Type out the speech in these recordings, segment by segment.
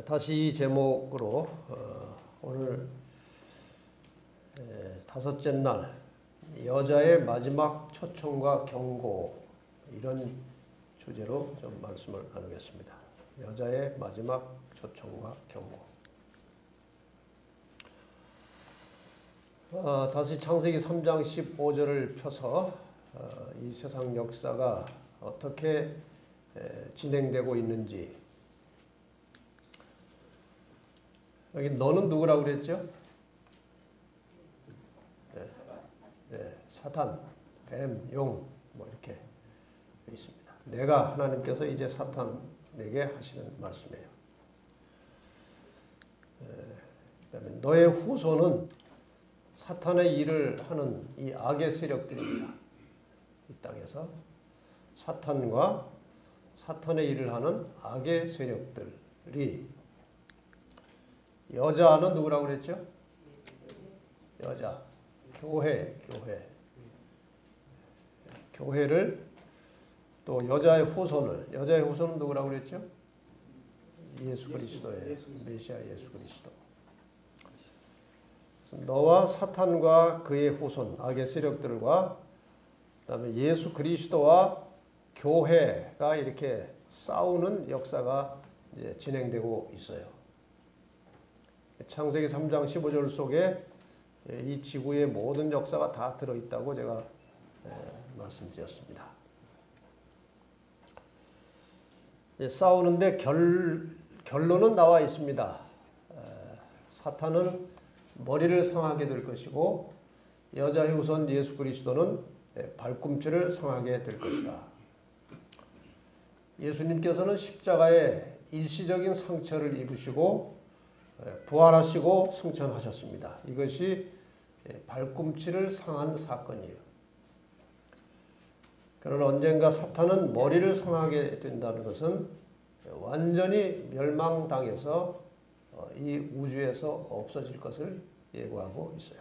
다시 이 제목으로 오늘 다섯째 날 여자의 마지막 초청과 경고, 이런 주제로 좀 말씀을 나누겠습니다. 여자의 마지막 초청과 경고. 다시 창세기 3장 15절을 펴서 이 세상 역사가 어떻게 진행되고 있는지. 여기 너는 누구라고 그랬죠? 사탄, 뱀, 용, 뭐 이렇게 있습니다. 내가, 하나님께서 이제 사탄에게 하시는 말씀이에요. 그다음에 너의 후손은 사탄의 일을 하는 이 악의 세력들입니다. 이 땅에서 사탄과 사탄의 일을 하는 악의 세력들이, 여자는 누구라고 그랬죠? 여자, 교회를, 또 여자의 후손은 누구라고 그랬죠? 예수 그리스도의 메시아 예수 그리스도. 너와 사탄과 그의 후손, 악의 세력들과 그다음에 예수 그리스도와 교회가 이렇게 싸우는 역사가 이제 진행되고 있어요. 창세기 3장 15절 속에 이 지구의 모든 역사가 다 들어있다고 제가 말씀드렸습니다. 싸우는데 결론은 나와 있습니다. 사탄은 머리를 상하게 될 것이고 여자의 후손 예수 그리스도는 발꿈치를 상하게 될 것이다. 예수님께서는 십자가에 일시적인 상처를 입으시고 부활하시고 승천하셨습니다. 이것이 발꿈치를 상한 사건이에요. 그러나 언젠가 사탄은 머리를 상하게 된다는 것은 완전히 멸망당해서 이 우주에서 없어질 것을 예고하고 있어요.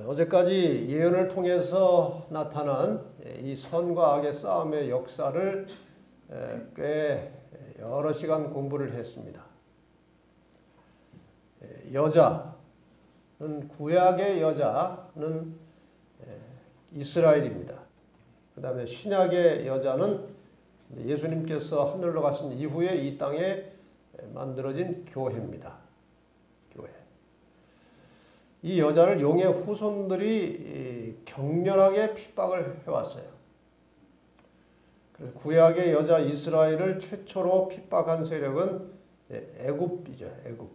어제까지 예언을 통해서 나타난 이 선과 악의 싸움의 역사를 꽤 여러 시간 공부를 했습니다. 여자는, 구약의 여자는 이스라엘입니다. 그 다음에 신약의 여자는 예수님께서 하늘로 가신 이후에 이 땅에 만들어진 교회입니다. 교회. 이 여자를 용의 후손들이 격렬하게 핍박을 해왔어요. 그래서 구약의 여자 이스라엘을 최초로 핍박한 세력은 애굽이죠. 애굽.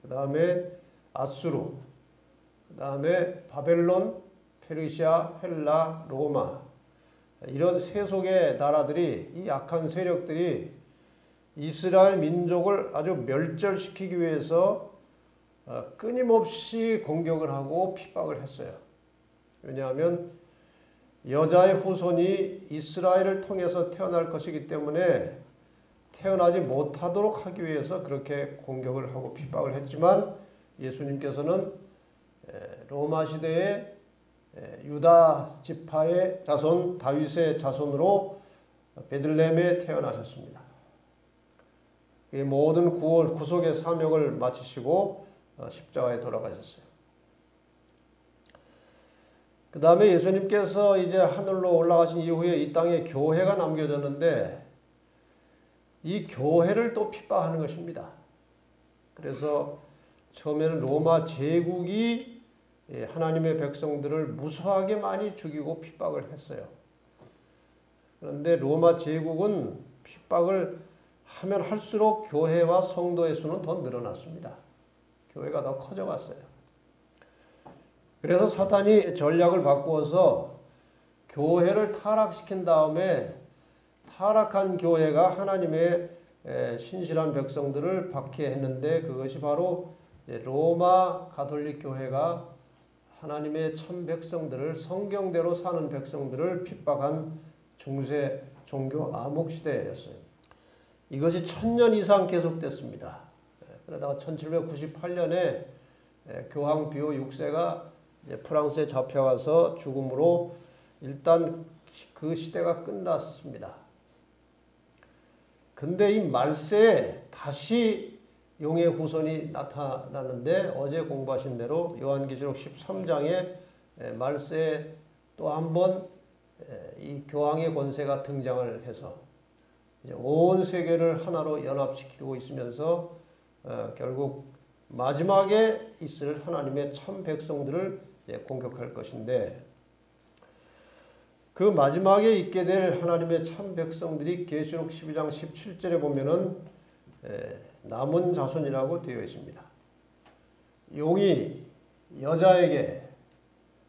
그 다음에 아수르. 그 다음에 바벨론, 페르시아, 헬라, 로마. 이런 세속의 나라들이, 이 악한 세력들이 이스라엘 민족을 아주 멸절시키기 위해서 끊임없이 공격을 하고 핍박을 했어요. 왜냐하면 여자의 후손이 이스라엘을 통해서 태어날 것이기 때문에 태어나지 못하도록 하기 위해서 그렇게 공격을 하고 핍박을 했지만, 예수님께서는 로마 시대에 유다 지파의 자손, 다윗의 자손으로 베들레헴에 태어나셨습니다. 이 모든 구속의 사명을 마치시고 십자가에 돌아가셨어요. 그 다음에 예수님께서 이제 하늘로 올라가신 이후에 이 땅에 교회가 남겨졌는데, 이 교회를 또 핍박하는 것입니다. 그래서 처음에는 로마 제국이 하나님의 백성들을 무수하게 많이 죽이고 핍박을 했어요. 그런데 로마 제국은 핍박을 하면 할수록 교회와 성도의 수는 더 늘어났습니다. 교회가 더 커져갔어요. 그래서 사탄이 전략을 바꾸어서 교회를 타락시킨 다음에 타락한 교회가 하나님의 신실한 백성들을 박해했는데, 그것이 바로 로마 가톨릭 교회가 하나님의 참 백성들을, 성경대로 사는 백성들을 핍박한 중세 종교 암흑 시대였어요. 이것이 1000년 이상 계속됐습니다. 그러다가 1798년에 교황 비오 6세가 프랑스에 잡혀가서 죽음으로 일단 그 시대가 끝났습니다. 근데 이 말세에 다시 용의 후손이 나타나는데 어제 공부하신 대로 요한계시록 13장에 말세에 또 한 번 이 교황의 권세가 등장을 해서 이제 온 세계를 하나로 연합시키고 있으면서 결국 마지막에 있을 하나님의 참 백성들을 공격할 것인데, 그 마지막에 있게 될 하나님의 참 백성들이 계시록 12장 17절에 보면은 남은 자손이라고 되어 있습니다. 용이 여자에게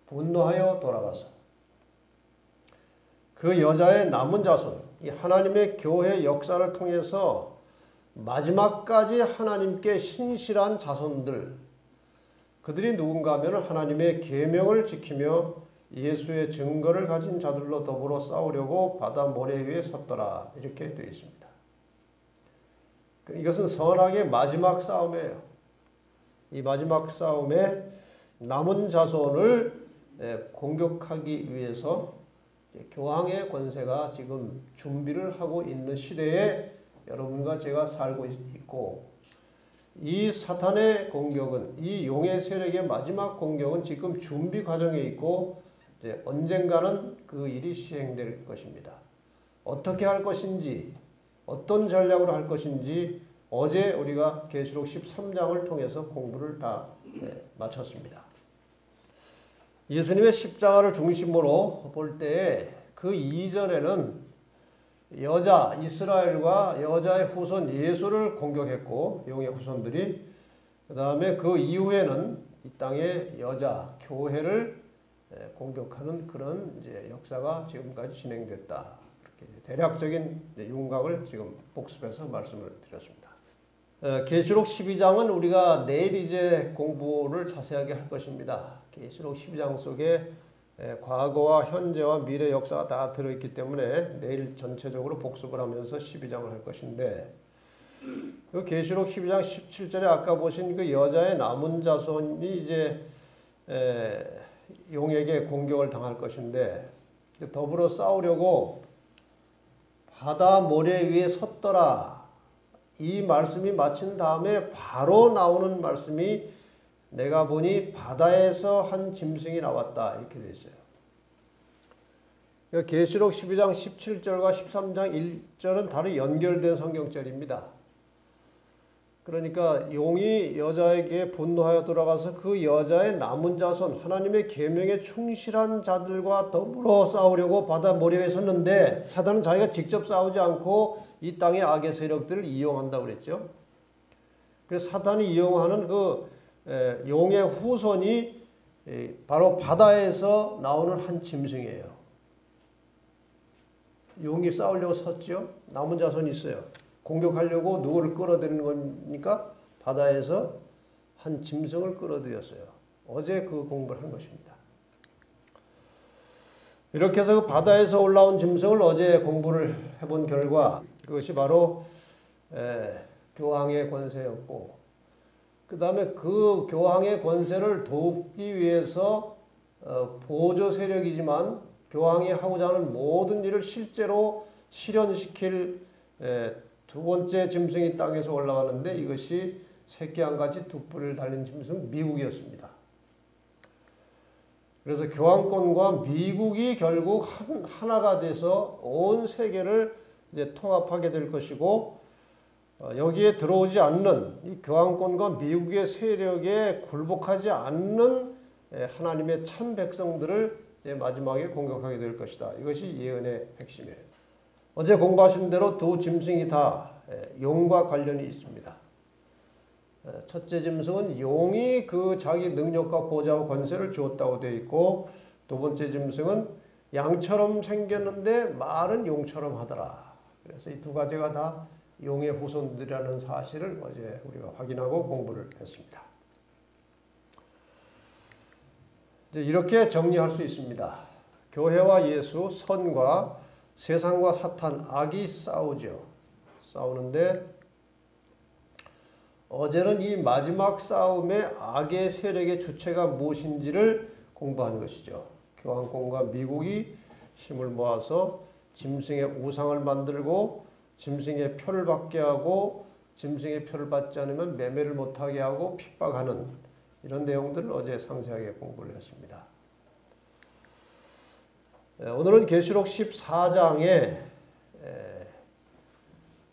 분노하여 돌아가서 그 여자의 남은 자손, 이 하나님의 교회 역사를 통해서 마지막까지 하나님께 신실한 자손들, 그들이 누군가 하면 하나님의 계명을 지키며 예수의 증거를 가진 자들로 더불어 싸우려고 바다 모래 위에 섰더라, 이렇게 되어 있습니다. 이것은 선악의 마지막 싸움이에요. 이 마지막 싸움에 남은 자손을 공격하기 위해서 교황의 권세가 지금 준비를 하고 있는 시대에 여러분과 제가 살고 있고, 이 사탄의 공격은, 이 용의 세력의 마지막 공격은 지금 준비 과정에 있고 언젠가는 그 일이 시행될 것입니다. 어떻게 할 것인지, 어떤 전략으로 할 것인지 어제 우리가 계시록 13장을 통해서 공부를 다 마쳤습니다. 예수님의 십자가를 중심으로 볼 때에 그 이전에는 여자 이스라엘과 여자의 후손 예수를 공격했고, 용의 후손들이, 그 다음에 그 이후에는 이 땅의 여자 교회를 공격하는 그런 이제 역사가 지금까지 진행됐다. 이렇게 대략적인 윤곽을 지금 복습해서 말씀을 드렸습니다. 계시록 12장은 우리가 내일 이제 공부를 자세하게 할 것입니다. 계시록 12장 속에 과거와 현재와 미래 역사가 다 들어있기 때문에 내일 전체적으로 복습을 하면서 12장을 할 것인데, 그 계시록 12장 17절에 아까 보신 그 여자의 남은 자손이 이제 용에게 공격을 당할 것인데, 더불어 싸우려고 바다 모래 위에 섰더라, 이 말씀이 마친 다음에 바로 나오는 말씀이 내가 보니 바다에서 한 짐승이 나왔다, 이렇게 되어 있어요. 계시록 12장 17절과 13장 1절은 다른 연결된 성경절입니다. 그러니까 용이 여자에게 분노하여 돌아가서 그 여자의 남은 자손, 하나님의 계명에 충실한 자들과 더불어 싸우려고 바다 모래 위에 섰는데, 사단은 자기가 직접 싸우지 않고 이 땅의 악의 세력들을 이용한다고 그랬죠. 그래서 사단이 이용하는 그 용의 후손이 바로 바다에서 나오는 한 짐승이에요. 용이 싸우려고 섰죠. 남은 자손이 있어요. 공격하려고 누구를 끌어들이는 겁니까? 바다에서 한 짐승을 끌어들였어요. 어제 그 공부를 한 것입니다. 이렇게 해서 그 바다에서 올라온 짐승을 어제 공부를 해본 결과, 그것이 바로 교황의 권세였고, 그 다음에 그 교황의 권세를 돕기 위해서 보조 세력이지만 교황이 하고자 하는 모든 일을 실제로 실현시킬 두 번째 짐승이 땅에서 올라가는데, 이것이 새끼양같이 두 뿔을 달린 짐승 미국이었습니다. 그래서 교황권과 미국이 결국 하나가 돼서 온 세계를 이제 통합하게 될 것이고, 여기에 들어오지 않는 이 교황권과 미국의 세력에 굴복하지 않는 하나님의 참 백성들을 마지막에 공격하게 될 것이다. 이것이 예언의 핵심이에요. 어제 공부하신 대로 두 짐승이 다 용과 관련이 있습니다. 첫째 짐승은 용이 그 자기 능력과 보좌와 권세를 주었다고 되어 있고, 두 번째 짐승은 양처럼 생겼는데 말은 용처럼 하더라. 그래서 이 두 가지가 다 용의 후손들이라는 사실을 어제 우리가 확인하고 공부를 했습니다. 이제 이렇게 정리할 수 있습니다. 교회와 예수, 선과 세상과 사탄, 악이 싸우죠. 싸우는데 어제는 이 마지막 싸움의 악의 세력의 주체가 무엇인지를 공부한 것이죠. 교황권과 미국이 힘을 모아서 짐승의 우상을 만들고 짐승의 표를 받게 하고 짐승의 표를 받지 않으면 매매를 못하게 하고 핍박하는 이런 내용들을 어제 상세하게 공부를 했습니다. 오늘은 계시록 14장에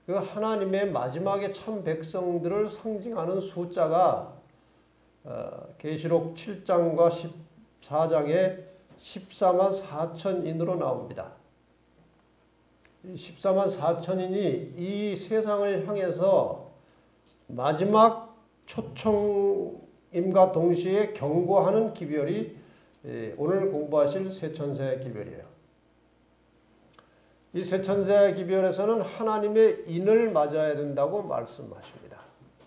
그 하나님의 마지막에 참 백성들을 상징하는 숫자가 계시록 7장과 14장에 14만 4천인으로 나옵니다. 14만 4천인이 이 세상을 향해서 마지막 초청임과 동시에 경고하는 기별이 오늘 공부하실 세천세의 기별이에요. 이 세천세의 기별에서는 하나님의 인을 맞아야 된다고 말씀하십니다.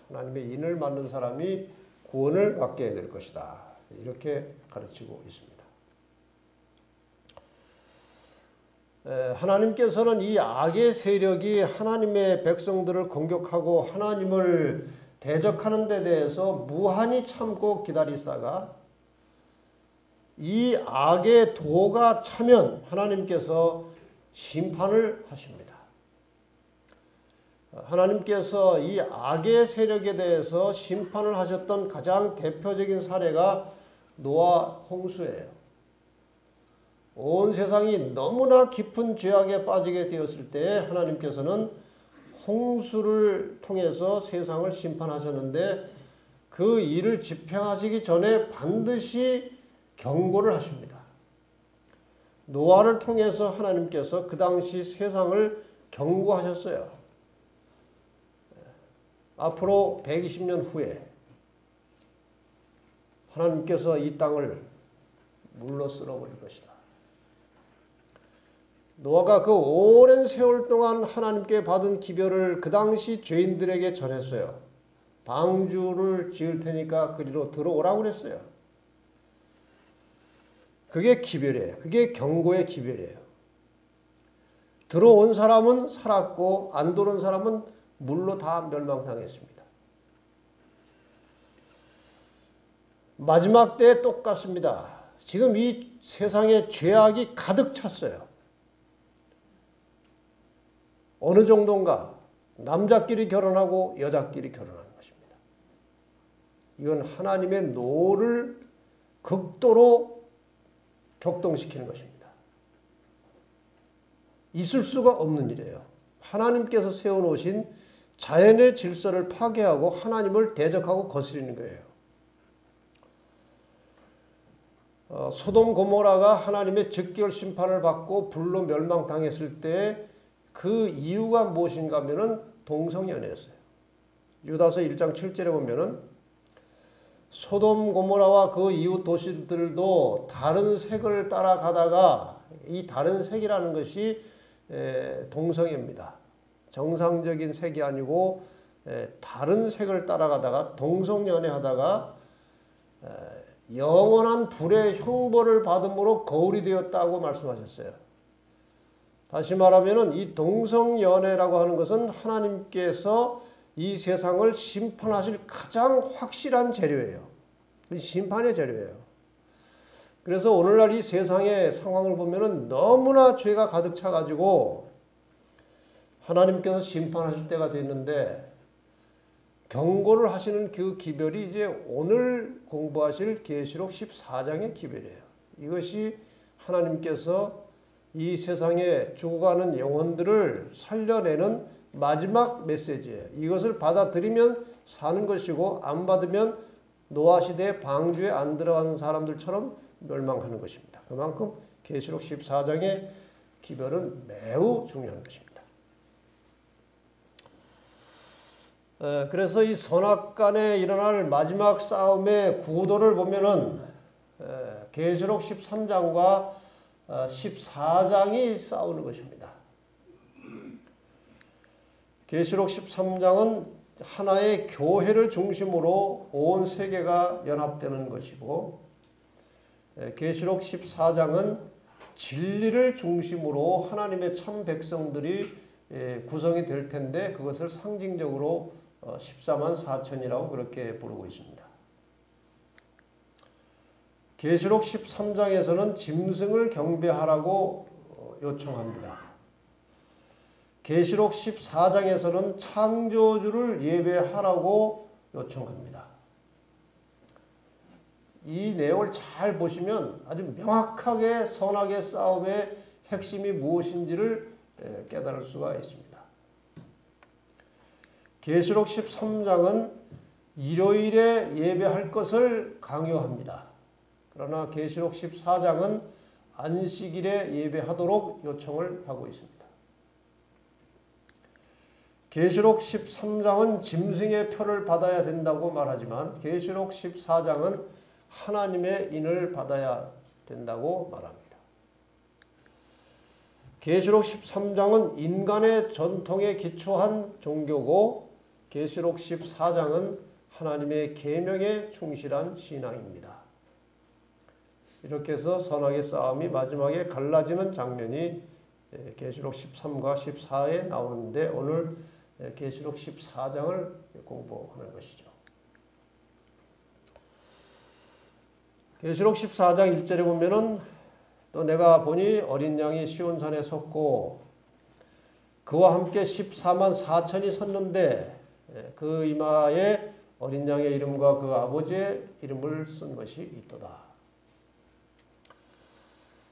하나님의 인을 맞는 사람이 구원을 받게 될 것이다. 이렇게 가르치고 있습니다. 하나님께서는 이 악의 세력이 하나님의 백성들을 공격하고 하나님을 대적하는 데 대해서 무한히 참고 기다리다가 이 악의 도가 차면 하나님께서 심판을 하십니다. 하나님께서 이 악의 세력에 대해서 심판을 하셨던 가장 대표적인 사례가 노아 홍수예요. 온 세상이 너무나 깊은 죄악에 빠지게 되었을 때 하나님께서는 홍수를 통해서 세상을 심판하셨는데 그 일을 집행하시기 전에 반드시 경고를 하십니다. 노아를 통해서 하나님께서 그 당시 세상을 경고하셨어요. 앞으로 120년 후에 하나님께서 이 땅을 물로 쓸어버릴 것이다. 노아가 그 오랜 세월 동안 하나님께 받은 기별을 그 당시 죄인들에게 전했어요. 방주를 지을 테니까 그리로 들어오라고 그랬어요. 그게 기별이에요. 그게 경고의 기별이에요. 들어온 사람은 살았고 안 들어온 사람은 물로 다 멸망당했습니다. 마지막 때에 똑같습니다. 지금 이 세상에 죄악이 가득 찼어요. 어느 정도인가? 남자끼리 결혼하고 여자끼리 결혼하는 것입니다. 이건 하나님의 노를 극도로 격동시키는 것입니다. 있을 수가 없는 일이에요. 하나님께서 세워놓으신 자연의 질서를 파괴하고 하나님을 대적하고 거스리는 거예요. 소돔 고모라가 하나님의 즉결 심판을 받고 불로 멸망당했을 때 그 이유가 무엇인가 하면은 동성연애였어요. 유다서 1장 7절에 보면은 소돔 고모라와 그 이웃 도시들도 다른 색을 따라가다가 이 다른 색이라는 것이 동성애입니다. 정상적인 색이 아니고 다른 색을 따라가다가 동성연애하다가 영원한 불의 형벌을 받음으로 거울이 되었다고 말씀하셨어요. 다시 말하면 이 동성연애라고 하는 것은 하나님께서 이 세상을 심판하실 가장 확실한 재료예요. 심판의 재료예요. 그래서 오늘날 이 세상의 상황을 보면 너무나 죄가 가득 차가지고 하나님께서 심판하실 때가 됐는데 경고를 하시는 그 기별이 이제 오늘 공부하실 계시록 14장의 기별이에요. 이것이 하나님께서 이 세상에 죽어가는 영혼들을 살려내는 마지막 메시지예요. 이것을 받아들이면 사는 것이고 안 받으면 노아 시대의 방주에 안 들어가는 사람들처럼 멸망하는 것입니다. 그만큼 계시록 14장의 기별은 매우 중요한 것입니다. 그래서 이 선악간에 일어날 마지막 싸움의 구도를 보면은 계시록 13장과 14장이 싸우는 것입니다. 계시록 13장은 하나의 교회를 중심으로 온 세계가 연합되는 것이고 계시록 14장은 진리를 중심으로 하나님의 참 백성들이 구성이 될 텐데 그것을 상징적으로 14만 4천이라고 그렇게 부르고 있습니다. 계시록 13장에서는 짐승을 경배하라고 요청합니다. 계시록 14장에서는 창조주를 예배하라고 요청합니다. 이 내용을 잘 보시면 아주 명확하게 선악의 싸움의 핵심이 무엇인지를 깨달을 수가 있습니다. 계시록 13장은 일요일에 예배할 것을 강요합니다. 그러나 계시록 14장은 안식일에 예배하도록 요청을 하고 있습니다. 계시록 13장은 짐승의 표를 받아야 된다고 말하지만 계시록 14장은 하나님의 인을 받아야 된다고 말합니다. 계시록 13장은 인간의 전통에 기초한 종교고 계시록 14장은 하나님의 계명에 충실한 신앙입니다. 이렇게 해서 선악의 싸움이 마지막에 갈라지는 장면이 계시록 13과 14에 나오는데 오늘 계시록 14장을 공부하는 것이죠. 계시록 14장 1절에 보면은 또 내가 보니 어린 양이 시온산에 섰고 그와 함께 14만 4천이 섰는데 그 이마에 어린 양의 이름과 그 아버지의 이름을 쓴 것이 있도다.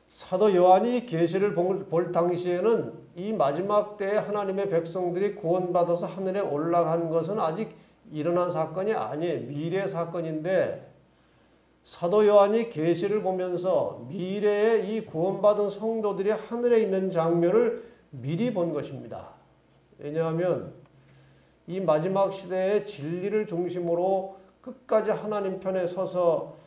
사도 요한이 계시를 볼 당시에는 이 마지막 때에 하나님의 백성들이 구원받아서 하늘에 올라간 것은 아직 일어난 사건이 아니에요. 미래 사건인데 사도 요한이 계시를 보면서 미래에 이 구원받은 성도들이 하늘에 있는 장면을 미리 본 것입니다. 왜냐하면 이 마지막 시대에 진리를 중심으로 끝까지 하나님 편에 서서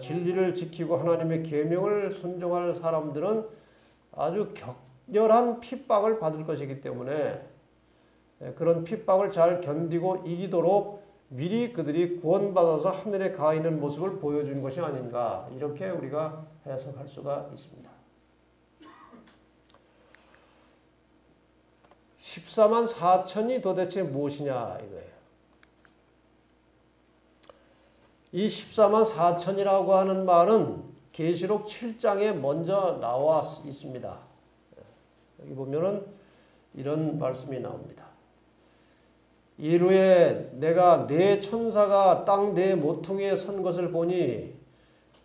진리를 지키고 하나님의 계명을 순종할 사람들은 아주 격렬한 핍박을 받을 것이기 때문에 그런 핍박을 잘 견디고 이기도록 미리 그들이 구원받아서 하늘에 가 있는 모습을 보여준 것이 아닌가 이렇게 우리가 해석할 수가 있습니다. 14만 4천이 도대체 무엇이냐 이거예요. 이 14만 4천이라고 하는 말은 계시록 7장에 먼저 나와 있습니다. 여기 보면은 이런 말씀이 나옵니다. 이후에 내가 네 천사가 땅 네 모퉁이에 선 것을 보니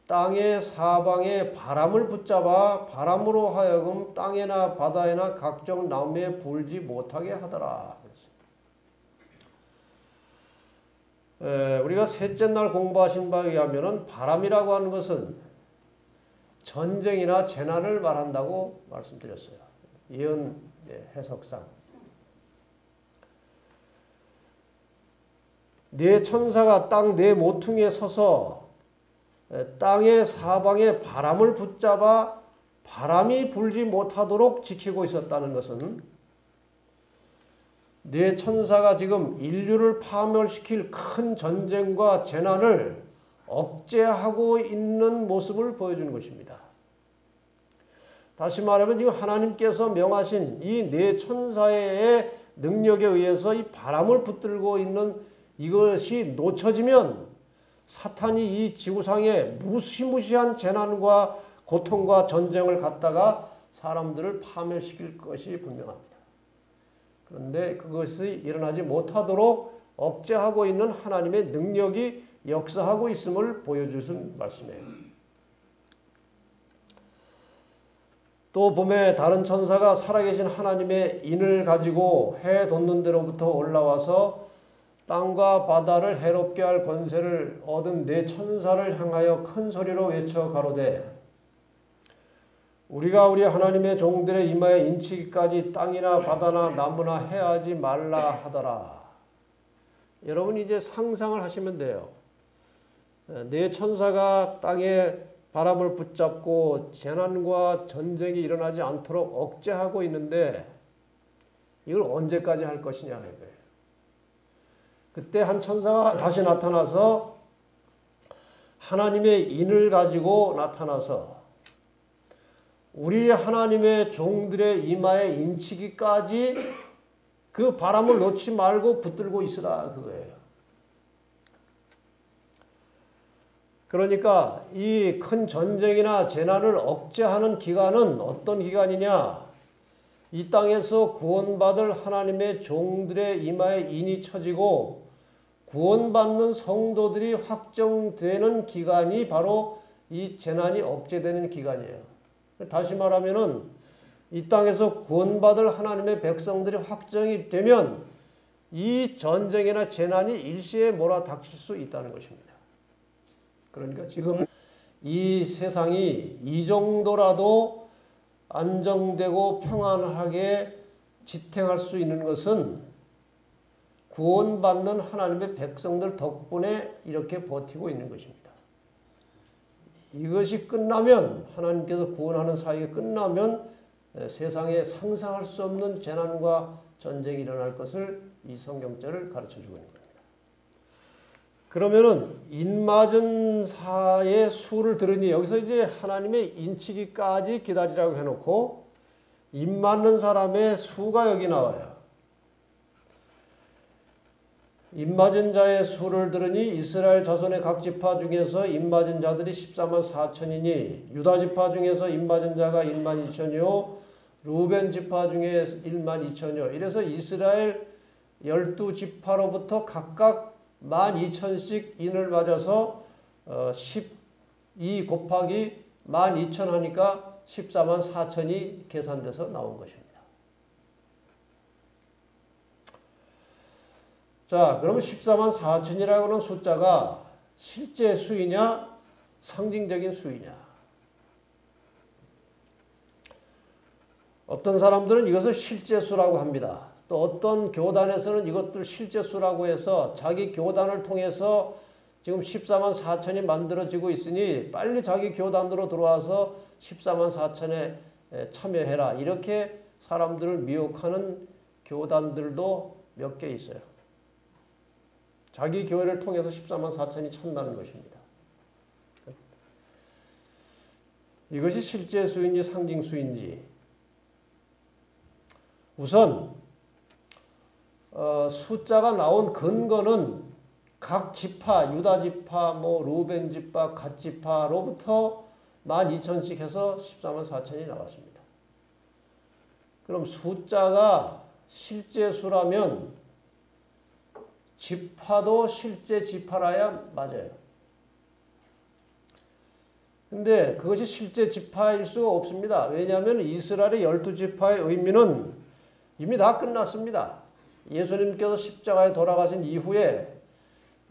땅의 사방에 바람을 붙잡아 바람으로 하여금 땅에나 바다에나 각종 나무에 불지 못하게 하더라. 우리가 셋째 날 공부하신 바에 의하면 바람이라고 하는 것은 전쟁이나 재난을 말한다고 말씀드렸어요. 예언 해석상. 네 천사가 땅 네 모퉁이에 서서 땅의 사방에 바람을 붙잡아 바람이 불지 못하도록 지키고 있었다는 것은 네 천사가 지금 인류를 파멸시킬 큰 전쟁과 재난을 억제하고 있는 모습을 보여주는 것입니다. 다시 말하면 지금 하나님께서 명하신 이 네 천사의 능력에 의해서 이 바람을 붙들고 있는 이것이 놓쳐지면 사탄이 이 지구상에 무시무시한 재난과 고통과 전쟁을 갖다가 사람들을 파멸시킬 것이 분명합니다. 그런데 그것이 일어나지 못하도록 억제하고 있는 하나님의 능력이 역사하고 있음을 보여주신 말씀이에요. 또 봄에 다른 천사가 살아계신 하나님의 인을 가지고 해 돋는 데로부터 올라와서 땅과 바다를 해롭게 할 권세를 얻은 네 천사를 향하여 큰 소리로 외쳐 가로되 우리가 우리 하나님의 종들의 이마에 인치기까지 땅이나 바다나 나무나 해하지 말라 하더라. 여러분 이제 상상을 하시면 돼요. 네 천사가 땅에 바람을 붙잡고 재난과 전쟁이 일어나지 않도록 억제하고 있는데 이걸 언제까지 할 것이냐 이거예요. 그때 한 천사가 다시 나타나서 하나님의 인을 가지고 나타나서 우리 하나님의 종들의 이마에 인치기까지 그 바람을 놓지 말고 붙들고 있으라 그거예요. 그러니까 이 큰 전쟁이나 재난을 억제하는 기간은 어떤 기간이냐? 이 땅에서 구원받을 하나님의 종들의 이마에 인이 쳐지고 구원받는 성도들이 확정되는 기간이 바로 이 재난이 억제되는 기간이에요. 다시 말하면은 이 땅에서 구원받을 하나님의 백성들이 확정이 되면 이 전쟁이나 재난이 일시에 몰아닥칠 수 있다는 것입니다. 그러니까 지금 이 세상이 이 정도라도 안정되고 평안하게 지탱할 수 있는 것은 구원받는 하나님의 백성들 덕분에 이렇게 버티고 있는 것입니다. 이것이 끝나면, 하나님께서 구원하는 사역이 끝나면 세상에 상상할 수 없는 재난과 전쟁이 일어날 것을 이 성경절을 가르쳐주고 있는 겁니다. 그러면은 인맞은 사의 수를 들으니 여기서 이제 하나님의 인치기까지 기다리라고 해놓고 인맞는 사람의 수가 여기 나와요. 인맞은 자의 수를 들으니 이스라엘 자손의 각 지파 중에서 인맞은 자들이 14만 4천이니 유다 지파 중에서 인맞은 자가 1만 2천이요 루벤 지파 중에 1만 2천이요. 이래서 이스라엘 12지파로부터 각각 12,000씩 인을 맞아서 12 곱하기 12,000 하니까 14만 4천이 계산돼서 나온 것입니다. 자, 그러면 14만 4천이라고 하는 숫자가 실제 수이냐 상징적인 수이냐. 어떤 사람들은 이것을 실제 수라고 합니다. 또 어떤 교단에서는 이것들 실제 수라고 해서 자기 교단을 통해서 지금 14만 4천이 만들어지고 있으니 빨리 자기 교단으로 들어와서 14만 4천에 참여해라. 이렇게 사람들을 미혹하는 교단들도 몇 개 있어요. 자기 교회를 통해서 14만 4천이 찬다는 것입니다. 이것이 실제 수인지 상징 수인지. 우선 숫자가 나온 근거는 각 지파, 유다 지파, 루벤 지파, 갓 지파로부터 12,000씩 해서 14만 4천이 나왔습니다. 그럼 숫자가 실제 수라면 지파도 실제 지파라야 맞아요. 근데 그것이 실제 지파일 수가 없습니다. 왜냐하면 이스라엘의 12지파의 의미는 이미 다 끝났습니다. 예수님께서 십자가에 돌아가신 이후에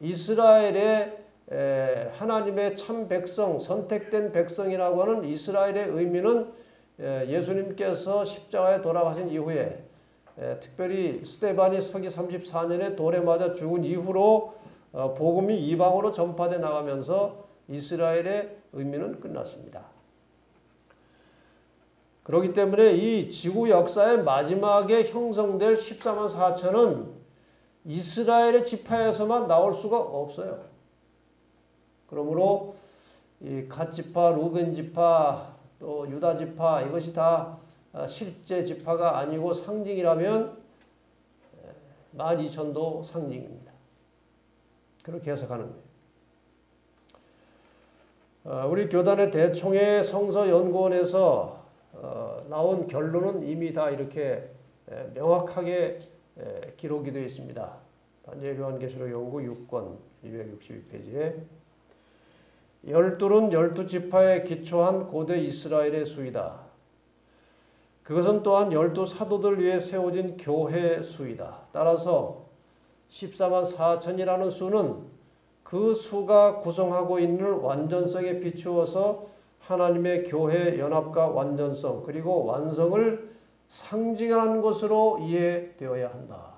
이스라엘의 하나님의 참 백성, 선택된 백성이라고 하는 이스라엘의 의미는 예수님께서 십자가에 돌아가신 이후에 특별히 스데반이 서기 34년에 돌에 맞아 죽은 이후로 복음이 이방으로 전파돼 나가면서 이스라엘의 의미는 끝났습니다. 그렇기 때문에 이 지구 역사의 마지막에 형성될 14만 4천은 이스라엘의 지파에서만 나올 수가 없어요. 그러므로 이 갓 지파, 루벤 지파, 또 유다 지파 이것이 다 실제 지파가 아니고 상징이라면 12,000도 상징입니다. 그렇게 해석하는 거예요. 우리 교단의 대총회 성서연구원에서 나온 결론은 이미 다 이렇게 명확하게 기록이 되어 있습니다. 단죄 요한계시록 연구 6권 262페이지에 12는 12지파에 기초한 고대 이스라엘의 수이다. 그것은 또한 12사도들 위해 세워진 교회 수이다. 따라서 14만 4천이라는 수는 그 수가 구성하고 있는 완전성에 비추어서 하나님의 교회 연합과 완전성 그리고 완성을 상징하는 것으로 이해되어야 한다.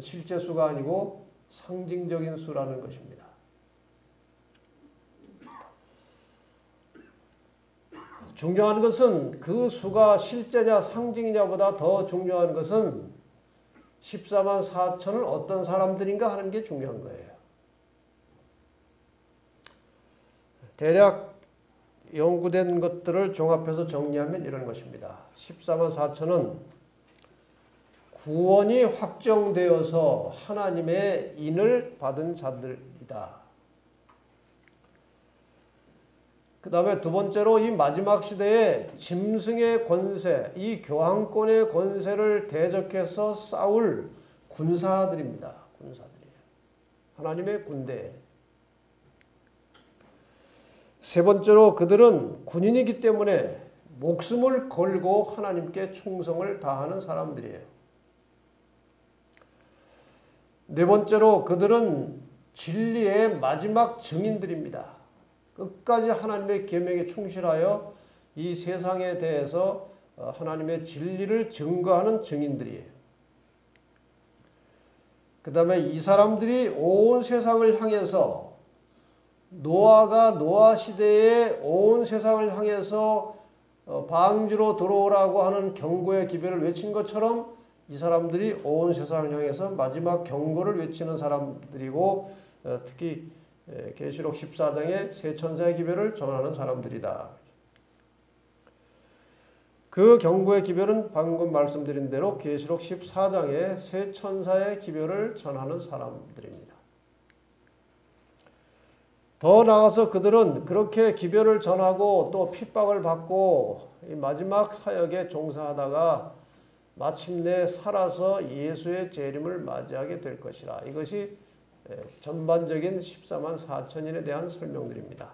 실제 수가 아니고 상징적인 수라는 것입니다. 중요한 것은 그 수가 실제냐 상징이냐보다 더 중요한 것은 14만 4천은 어떤 사람들인가 하는 게 중요한 거예요. 대략 연구된 것들을 종합해서 정리하면 이런 것입니다. 14만 4천은 구원이 확정되어서 하나님의 인을 받은 자들이다. 그 다음에 두 번째로 이 마지막 시대에 짐승의 권세, 이 교황권의 권세를 대적해서 싸울 군사들입니다. 군사들이에요. 하나님의 군대. 세 번째로 그들은 군인이기 때문에 목숨을 걸고 하나님께 충성을 다하는 사람들이에요. 네 번째로 그들은 진리의 마지막 증인들입니다. 끝까지 하나님의 계명에 충실하여 이 세상에 대해서 하나님의 진리를 증거하는 증인들이에요. 그 다음에 이 사람들이 온 세상을 향해서 노아가 노아 시대에 온 세상을 향해서 방주로 들어오라고 하는 경고의 기별을 외친 것처럼 이 사람들이 온 세상을 향해서 마지막 경고를 외치는 사람들이고 특히 계시록 14장의 세 천사의 기별을 전하는 사람들이다. 그 경고의 기별은 방금 말씀드린 대로 계시록 14장의 세 천사의 기별을 전하는 사람들입니다. 더 나아가서 그들은 그렇게 기별을 전하고 또 핍박을 받고 이 마지막 사역에 종사하다가 마침내 살아서 예수의 재림을 맞이하게 될 것이라. 이것이 전반적인 14만 4천인에 대한 설명들입니다.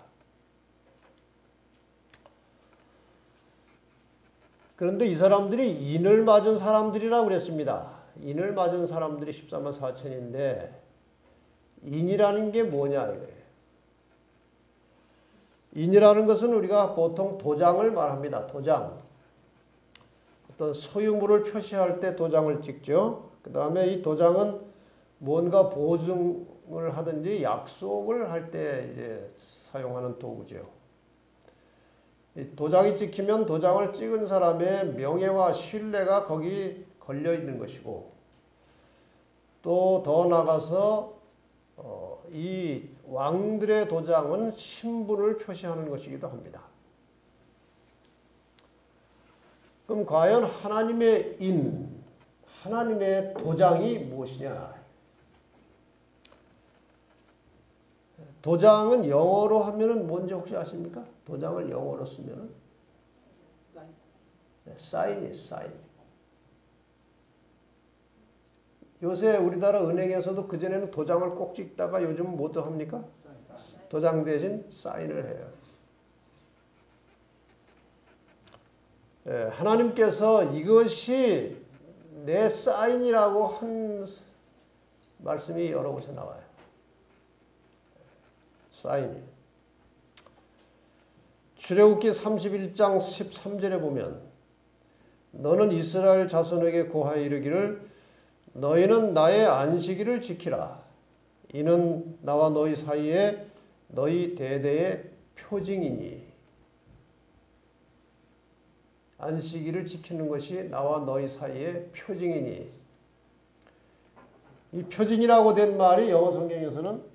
그런데 이 사람들이 인을 맞은 사람들이라고 그랬습니다. 인을 맞은 사람들이 14만 4천인데 인이라는 게 뭐냐 이거예요. 인이라는 것은 우리가 보통 도장을 말합니다. 도장. 어떤 소유물을 표시할 때 도장을 찍죠. 그 다음에 이 도장은 뭔가 보증을 하든지 약속을 할 때 이제 사용하는 도구죠. 이 도장이 찍히면 도장을 찍은 사람의 명예와 신뢰가 거기 걸려 있는 것이고 또 더 나가서 이 왕들의 도장은 신분을 표시하는 것이기도 합니다. 그럼 과연 하나님의 인, 하나님의 도장이 무엇이냐? 도장은 영어로 하면은 뭔지 혹시 아십니까? 도장을 영어로 쓰면은 사인이에요, 사인. 요새 우리나라 은행에서도 그전에는 도장을 꼭 찍다가 요즘 뭐 합니까? 도장 대신 사인을 해요. 하나님께서 이것이 내 사인이라고 한 말씀이 여러 곳에 나와요. 사인이. 출애굽기 31장 13절에 보면 너는 이스라엘 자손에게 고하여 이르기를 너희는 나의 안식일을 지키라. 이는 나와 너희 사이에 너희 대대의 표징이니. 안식일을 지키는 것이 나와 너희 사이의 표징이니. 이 표징이라고 된 말이 영어 성경에서는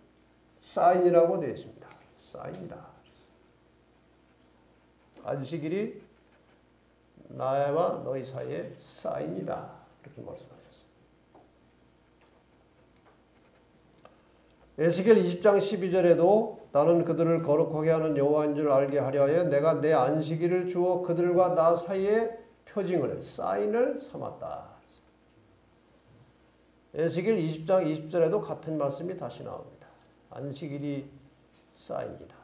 사인이라고 되어 있습니다. 사인이다. 안식일이 나와 너희 사이의 사인이다. 이렇게 말씀하셨어요. 에스겔 20장 12절에도 나는 그들을 거룩하게 하는 여호와인 줄 알게 하려 하여 내가 내 안식일을 주어 그들과 나 사이에 표징을, 사인을 삼았다. 에스겔 20장 20절에도 같은 말씀이 다시 나옵니다. 안식일이 사인이다.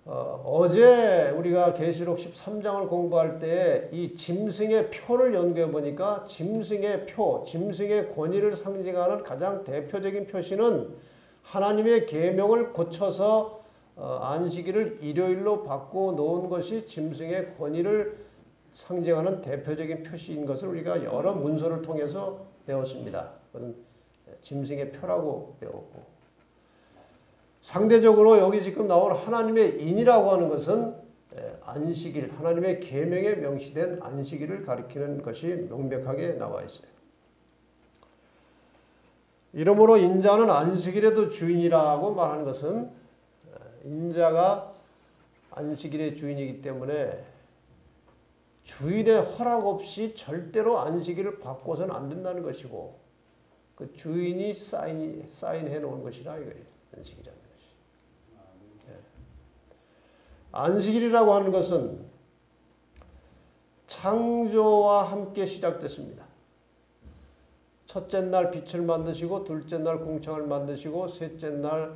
어제 우리가 계시록 13장을 공부할 때 이 짐승의 표를 연구해 보니까 짐승의 표, 짐승의 권위를 상징하는 가장 대표적인 표시는 하나님의 계명을 고쳐서 안식일을 일요일로 바꿔 놓은 것이 짐승의 권위를 상징하는 대표적인 표시인 것을 우리가 여러 문서를 통해서 배웠습니다. 그건 짐승의 표라고 배웠고, 상대적으로 여기 지금 나온 하나님의 인이라고 하는 것은 안식일, 하나님의 계명에 명시된 안식일을 가리키는 것이 명백하게 나와 있어요. 이러므로 인자는 안식일에도 주인이라고 말하는 것은 인자가 안식일의 주인이기 때문에 주인의 허락 없이 절대로 안식일을 바꿔서는 안 된다는 것이고, 그 주인이 사인해 놓은 것이라 이거예요. 안식일이라는 것이. 안식일이라고 하는 것은 창조와 함께 시작됐습니다. 첫째 날 빛을 만드시고, 둘째 날 궁창을 만드시고, 셋째 날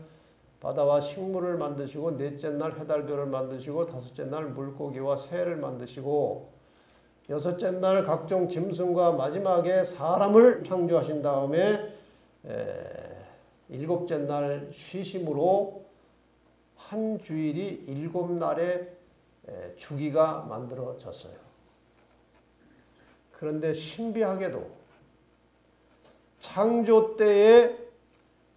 바다와 식물을 만드시고, 넷째 날 해달별을 만드시고, 다섯째 날 물고기와 새를 만드시고, 여섯째 날 각종 짐승과 마지막에 사람을 창조하신 다음에 일곱째 날 쉬심으로 한 주일이 7날의 주기가 만들어졌어요. 그런데 신비하게도 창조 때에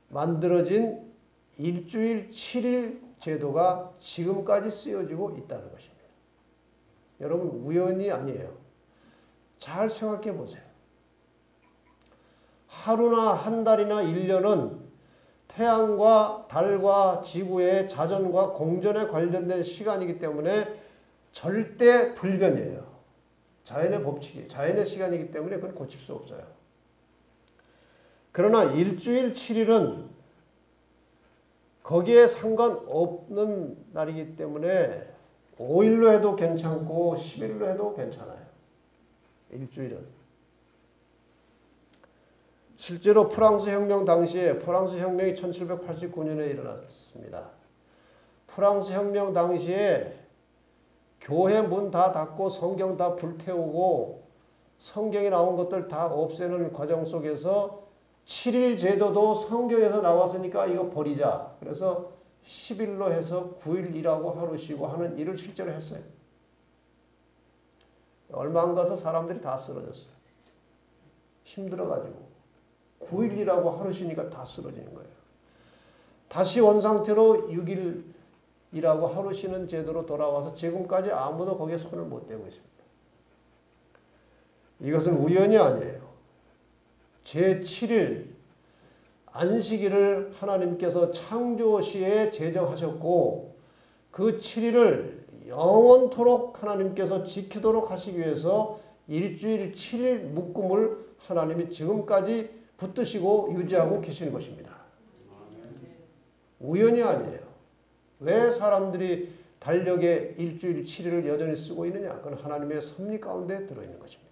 만들어진 일주일 7일 제도가 지금까지 쓰여지고 있다는 것입니다. 여러분, 우연이 아니에요. 잘 생각해 보세요. 하루나 한 달이나 1년은 태양과 달과 지구의 자전과 공전에 관련된 시간이기 때문에 절대 불변이에요. 자연의 법칙이, 자연의 시간이기 때문에 그건 고칠 수 없어요. 그러나 일주일 7일은 거기에 상관없는 날이기 때문에 5일로 해도 괜찮고 10일로 해도 괜찮아요. 일주일은. 실제로 프랑스 혁명 당시에, 프랑스 혁명이 1789년에 일어났습니다. 프랑스 혁명 당시에 교회 문 다 닫고 성경 다 불태우고 성경에 나온 것들 다 없애는 과정 속에서 7일 제도도 성경에서 나왔으니까 이거 버리자. 그래서 10일로 해서 9일 일하고 하루 쉬고 하는 일을 실제로 했어요. 얼마 안 가서 사람들이 다 쓰러졌어요. 힘들어가지고. 9일 일하고 하루 쉬니까 다 쓰러지는 거예요. 다시 원상태로 6일 일하고 하루 쉬는 제도로 돌아와서 지금까지 아무도 거기에 손을 못 대고 있습니다. 이것은 우연이 아니에요. 제7일 안식일을 하나님께서 창조시에 제정하셨고 그 7일을 영원토록 하나님께서 지키도록 하시기 위해서 일주일 7일 묶음을 하나님이 지금까지 붙드시고 유지하고 계시는 것입니다. 우연이 아니에요. 왜 사람들이 달력에 일주일 7일을 여전히 쓰고 있느냐? 그건 하나님의 섭리 가운데 들어있는 것입니다.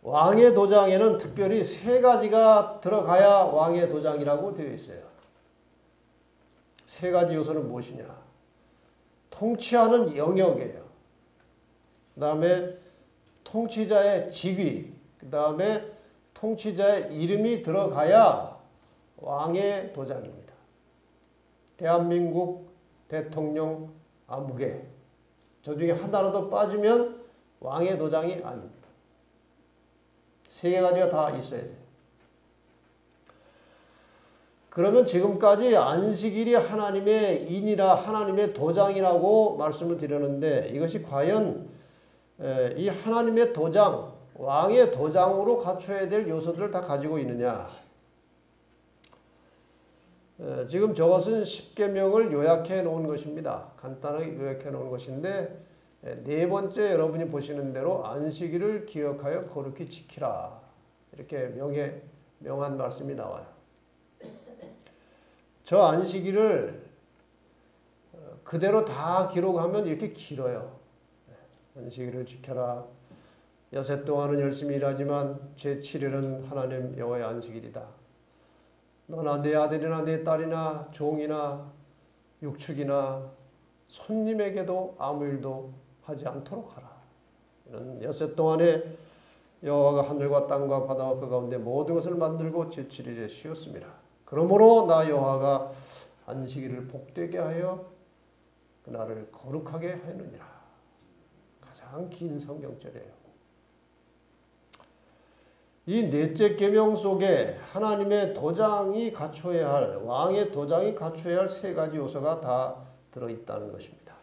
왕의 도장에는 특별히 3가지가 들어가야 왕의 도장이라고 되어 있어요. 3가지 요소는 무엇이냐? 통치하는 영역이에요. 그 다음에 통치자의 직위, 그 다음에 통치자의 이름이 들어가야 왕의 도장입니다. 대한민국 대통령 아무개, 저 중에 하나라도 빠지면 왕의 도장이 아닙니다. 3가지가 다 있어야 돼요. 그러면 지금까지 안식일이 하나님의 인이라 하나님의 도장이라고 말씀을 드렸는데 이것이 과연 이 하나님의 도장, 왕의 도장으로 갖춰야 될 요소들을 다 가지고 있느냐? 지금 저것은 10계명을 요약해 놓은 것입니다. 간단하게 요약해 놓은 것인데 4번째 여러분이 보시는 대로 안식일을 기억하여 거룩히 지키라. 이렇게 명한 말씀이 나와요. 저 안식일을 그대로 다 기록하면 이렇게 길어요. 안식일을 지켜라. 여세 동안은 열심히 일하지만 제7일은 하나님 여호와의 안식일이다. 너나 내 아들이나 내 딸이나 종이나 육축이나 손님에게도 아무 일도 하지 않도록 하라. 이는 여세 동안에 여호와가 하늘과 땅과 바다와 그 가운데 모든 것을 만들고 제7일에 쉬었습니다. 그러므로 나 여호와가 안식일을 복되게 하여 그날을 거룩하게 하였느니라. 가장 긴 성경절이에요. 이 넷째 계명 속에 하나님의 도장이 갖춰야 할, 왕의 도장이 갖춰야 할 3가지 요소가 다 들어있다는 것입니다.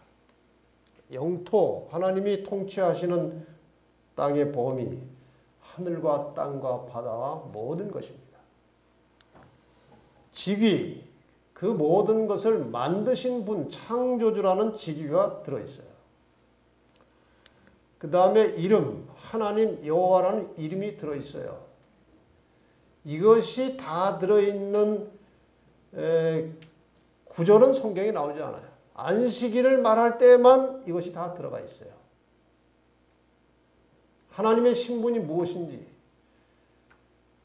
영토, 하나님이 통치하시는 땅의 범위, 하늘과 땅과 바다와 모든 것입니다. 직위, 그 모든 것을 만드신 분, 창조주라는 직위가 들어있어요. 그 다음에 이름, 하나님 여호와라는 이름이 들어있어요. 이것이 다 들어있는 구절은 성경에 나오지 않아요. 안식일을 말할 때만 이것이 다 들어가 있어요. 하나님의 신분이 무엇인지,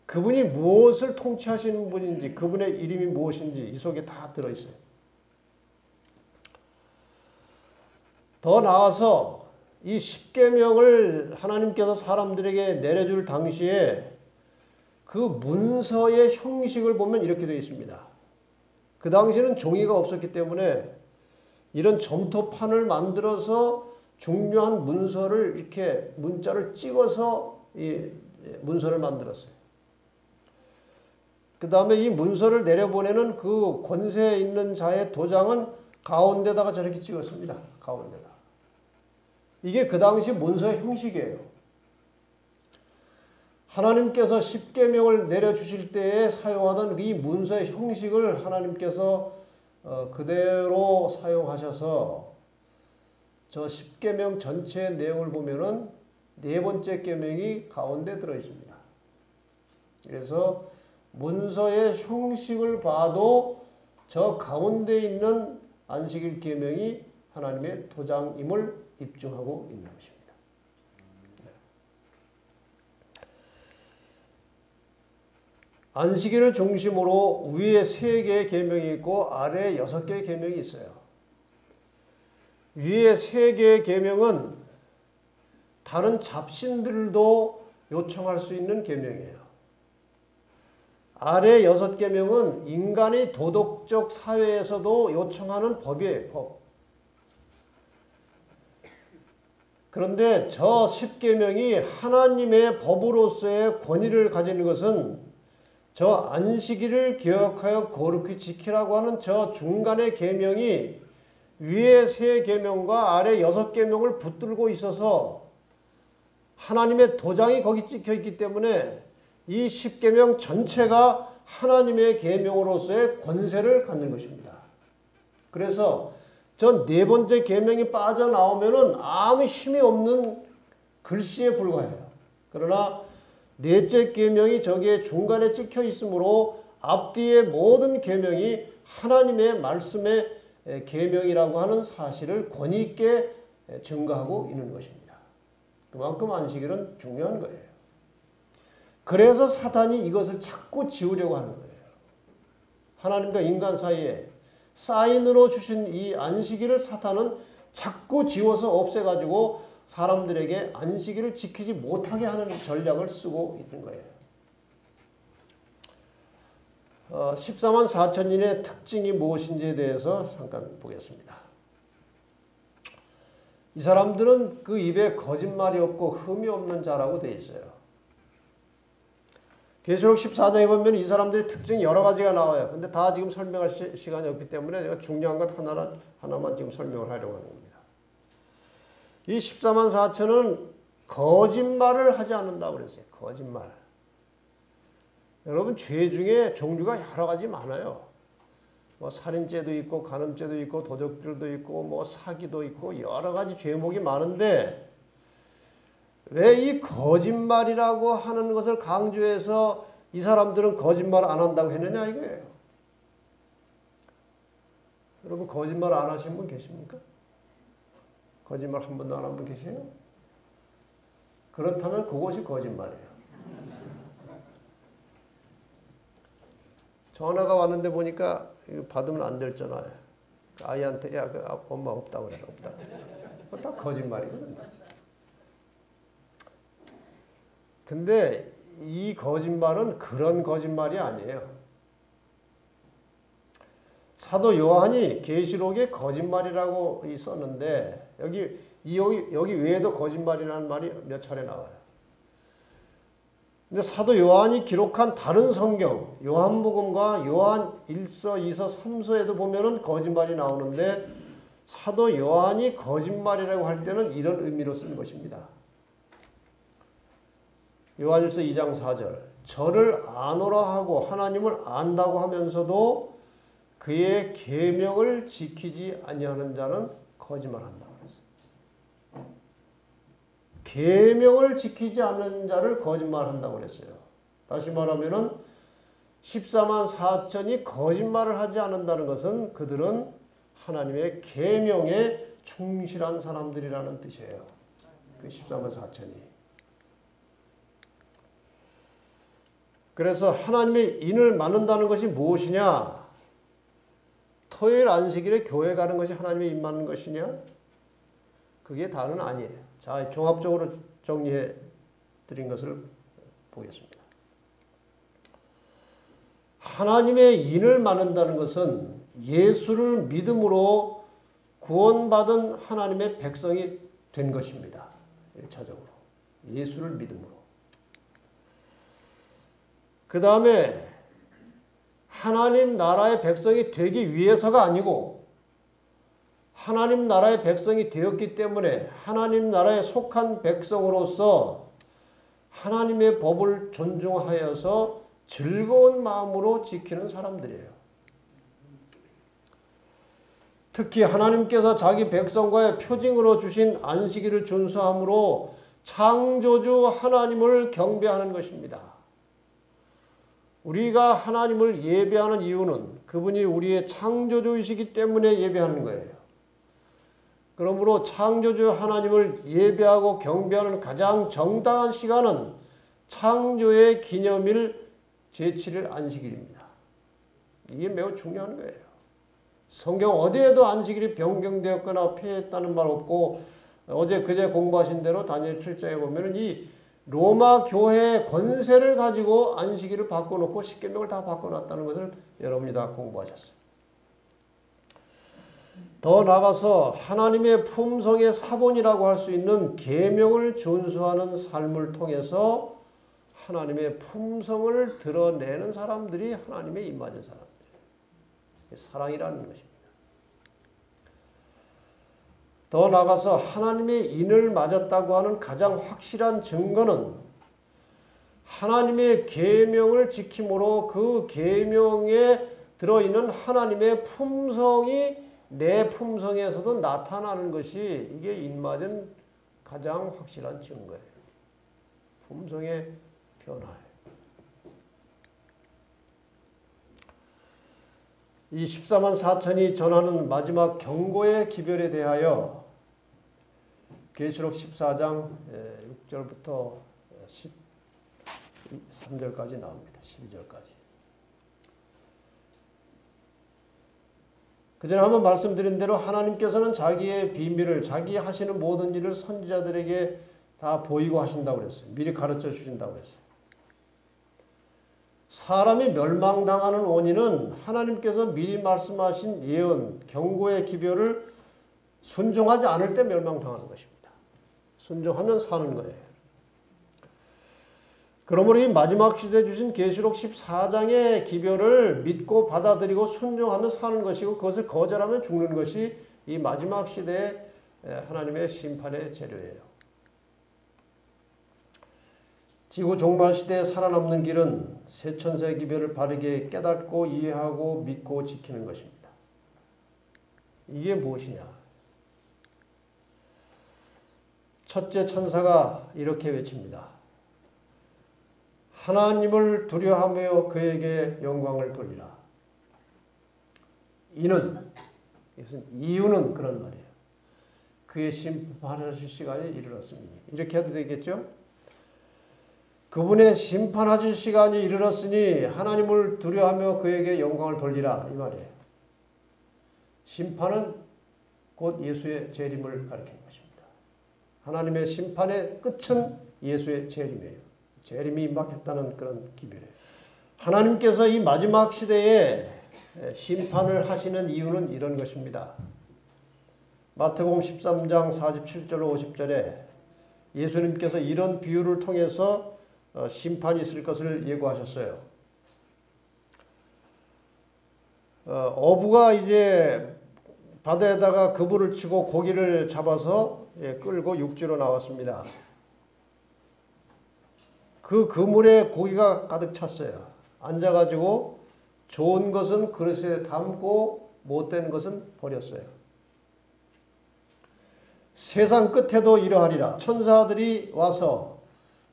그분이 무엇을 통치하시는 분인지, 그분의 이름이 무엇인지 이 속에 다 들어있어요. 더 나아서 이 십계명을 하나님께서 사람들에게 내려줄 당시에 그 문서의 형식을 보면 이렇게 되어 있습니다. 그 당시에는 종이가 없었기 때문에 이런 점토판을 만들어서 중요한 문서를 이렇게 문자를 찍어서 이 문서를 만들었어요. 그 다음에 이 문서를 내려보내는 그 권세 있는 자의 도장은 가운데다가 저렇게 찍었습니다. 가운데다. 이게 그 당시 문서의 형식이에요. 하나님께서 십계명을 내려주실 때에 사용하던 이 문서의 형식을 하나님께서 그대로 사용하셔서 저 십계명 전체의 내용을 보면은 네 번째 계명이 가운데 들어 있습니다. 그래서 문서의 형식을 봐도 저 가운데 있는 안식일 계명이 하나님의 도장임을 입증하고 있는 것입니다. 안식일을 중심으로 위에 3개의 계명이 있고 아래에 6개의 계명이 있어요. 위에 3개의 계명은 다른 잡신들도 요청할 수 있는 계명이에요. 아래 6계명은 인간의 도덕적 사회에서도 요청하는 법이에요. 법. 그런데 저 10계명이 하나님의 법으로서의 권위를 가지는 것은 저 안식일을 기억하여 거룩히 지키라고 하는 저 중간의 계명이 위에 3계명과 아래 6계명을 붙들고 있어서 하나님의 도장이 거기 찍혀 있기 때문에 이 10계명 전체가 하나님의 계명으로서의 권세를 갖는 것입니다. 그래서 저 4번째 계명이 빠져나오면은 아무 힘이 없는 글씨에 불과해요. 그러나 넷째 계명이 저기에 중간에 찍혀 있으므로 앞뒤의 모든 계명이 하나님의 말씀의 계명이라고 하는 사실을 권위 있게 증거하고 있는 것입니다. 그만큼 안식일은 중요한 거예요. 그래서 사단이 이것을 자꾸 지우려고 하는 거예요. 하나님과 인간 사이에 사인으로 주신 이 안식일을 사탄은 자꾸 지워서 없애가지고 사람들에게 안식일을 지키지 못하게 하는 전략을 쓰고 있는 거예요. 14만 4천인의 특징이 무엇인지에 대해서 잠깐 보겠습니다. 이 사람들은 그 입에 거짓말이 없고 흠이 없는 자라고 되어 있어요. 계시록 14장에 보면 이 사람들의 특징이 여러 가지가 나와요. 근데 다 지금 설명할 시간이 없기 때문에 제가 중요한 것 하나만 지금 설명을 하려고 하는 겁니다. 이 14만 4천은 거짓말을 하지 않는다고 그랬어요. 거짓말. 여러분, 죄 중에 종류가 여러 가지 많아요. 뭐 살인죄도 있고 간음죄도 있고 도적질도 있고 뭐 사기도 있고 여러 가지 죄목이 많은데 왜 이 거짓말이라고 하는 것을 강조해서 이 사람들은 거짓말 안 한다고 했느냐 이거예요. 여러분, 거짓말 안 하신 분 계십니까? 거짓말 한 번도 안 한 분 계세요? 그렇다면 그것이 거짓말이에요. 전화가 왔는데 보니까 이거 받으면 안 될 전화예요. 아이한테 야, 그 엄마 없다고 그래. 없다. 그거 다 거짓말이거든요. 근데 이 거짓말은 그런 거짓말이 아니에요. 사도 요한이 계시록에 거짓말이라고 썼는데 여기 외에도 거짓말이라는 말이 몇 차례 나와요. 근데 사도 요한이 기록한 다른 성경, 요한복음과 요한 1서, 2서, 3서에도 보면은 거짓말이 나오는데 사도 요한이 거짓말이라고 할 때는 이런 의미로 쓴 것입니다. 요한일서 2장 4절. 저를 아노라 하고 하나님을 안다고 하면서도 그의 계명을 지키지 아니하는 자는 거짓말한다. 계명을 지키지 않는 자를 거짓말한다고 그랬어요. 다시 말하면은 14만 4천이 거짓말을 하지 않는다는 것은 그들은 하나님의 계명에 충실한 사람들이라는 뜻이에요. 그 14만 4천이. 그래서 하나님의 인을 맞는다는 것이 무엇이냐? 토요일 안식일에 교회 가는 것이 하나님의 인 맞는 것이냐? 그게 다는 아니에요. 자, 종합적으로 정리해 드린 것을 보겠습니다. 하나님의 인을 맞는다는 것은 예수를 믿음으로 구원받은 하나님의 백성이 된 것입니다. 1차적으로. 예수를 믿음으로. 그 다음에 하나님 나라의 백성이 되기 위해서가 아니고 하나님 나라의 백성이 되었기 때문에 하나님 나라에 속한 백성으로서 하나님의 법을 존중하여서 즐거운 마음으로 지키는 사람들이에요. 특히 하나님께서 자기 백성과의 표징으로 주신 안식일을 준수함으로 창조주 하나님을 경배하는 것입니다. 우리가 하나님을 예배하는 이유는 그분이 우리의 창조주이시기 때문에 예배하는 거예요. 그러므로 창조주 하나님을 예배하고 경배하는 가장 정당한 시간은 창조의 기념일 제7일 안식일입니다. 이게 매우 중요한 거예요. 성경 어디에도 안식일이 변경되었거나 폐했다는 말 없고 어제 그제 공부하신 대로 다니엘 7장에 보면 이 로마 교회의 권세를 가지고 안식일을 바꿔놓고 십계명을 다 바꿔놨다는 것을 여러분이 다 공부하셨어요. 더 나아가서 하나님의 품성의 사본이라고 할 수 있는 계명을 준수하는 삶을 통해서 하나님의 품성을 드러내는 사람들이 하나님의 임맞은 사람들. 사랑이라는 것입니다. 더 나아가서 하나님의 인을 맞았다고 하는 가장 확실한 증거는 하나님의 계명을 지킴으로 그 계명에 들어있는 하나님의 품성이 내 품성에서도 나타나는 것이 이게 인맞은 가장 확실한 증거예요. 품성의 변화예요. 이 14만 4천이 전하는 마지막 경고의 기별에 대하여 계시록 14장 6절부터 13절까지 나옵니다. 12절까지. 그전에 한번 말씀드린 대로 하나님께서는 자기의 비밀을 자기 하시는 모든 일을 선지자들에게 다 보이고 하신다고 그랬어요. 미리 가르쳐 주신다고 그랬어요. 사람이 멸망당하는 원인은 하나님께서 미리 말씀하신 예언, 경고의 기별을 순종하지 않을 때 멸망당하는 것입니다. 순종하면 사는 거예요. 그러므로 이 마지막 시대에 주신 계시록 14장의 기별을 믿고 받아들이고 순종하면 사는 것이고 그것을 거절하면 죽는 것이 이 마지막 시대의 하나님의 심판의 재료예요. 지구 종말 시대에 살아남는 길은 새 천사의 기별을 바르게 깨닫고 이해하고 믿고 지키는 것입니다. 이게 무엇이냐? 첫째 천사가 이렇게 외칩니다. 하나님을 두려워하며 그에게 영광을 돌리라. 이유는 그런 말이에요. 그의 심판하실 시간이 이르렀으니. 이렇게 해도 되겠죠? 그분의 심판하실 시간이 이르렀으니 하나님을 두려워하며 그에게 영광을 돌리라. 이 말이에요. 심판은 곧 예수의 재림을 가리키는 것입니다. 하나님의 심판의 끝은 예수의 재림이에요. 재림이 임박했다는 그런 기별이에요. 하나님께서 이 마지막 시대에 심판을 하시는 이유는 이런 것입니다. 마태복음 13장 47절로 50절에 예수님께서 이런 비유를 통해서 심판이 있을 것을 예고하셨어요. 어부가 이제 바다에다가 그물을 치고 고기를 잡아서 끌고 육지로 나왔습니다. 그 그물에 고기가 가득 찼어요. 앉아가지고 좋은 것은 그릇에 담고 못된 것은 버렸어요. 세상 끝에도 이러하리라. 천사들이 와서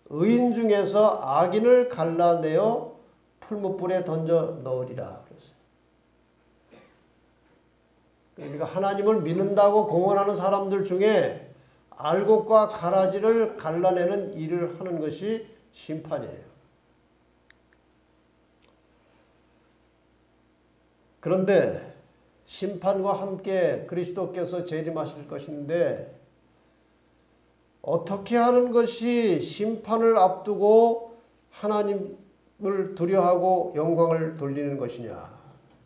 의인 중에서 악인을 갈라내어 풀무불에 던져 넣으리라 그랬어요. 그러니까 하나님을 믿는다고 공언하는 사람들 중에 알곡과 가라지를 갈라내는 일을 하는 것이 심판이에요. 그런데 심판과 함께 그리스도께서 재림하실 것인데 어떻게 하는 것이 심판을 앞두고 하나님을 두려워하고 영광을 돌리는 것이냐.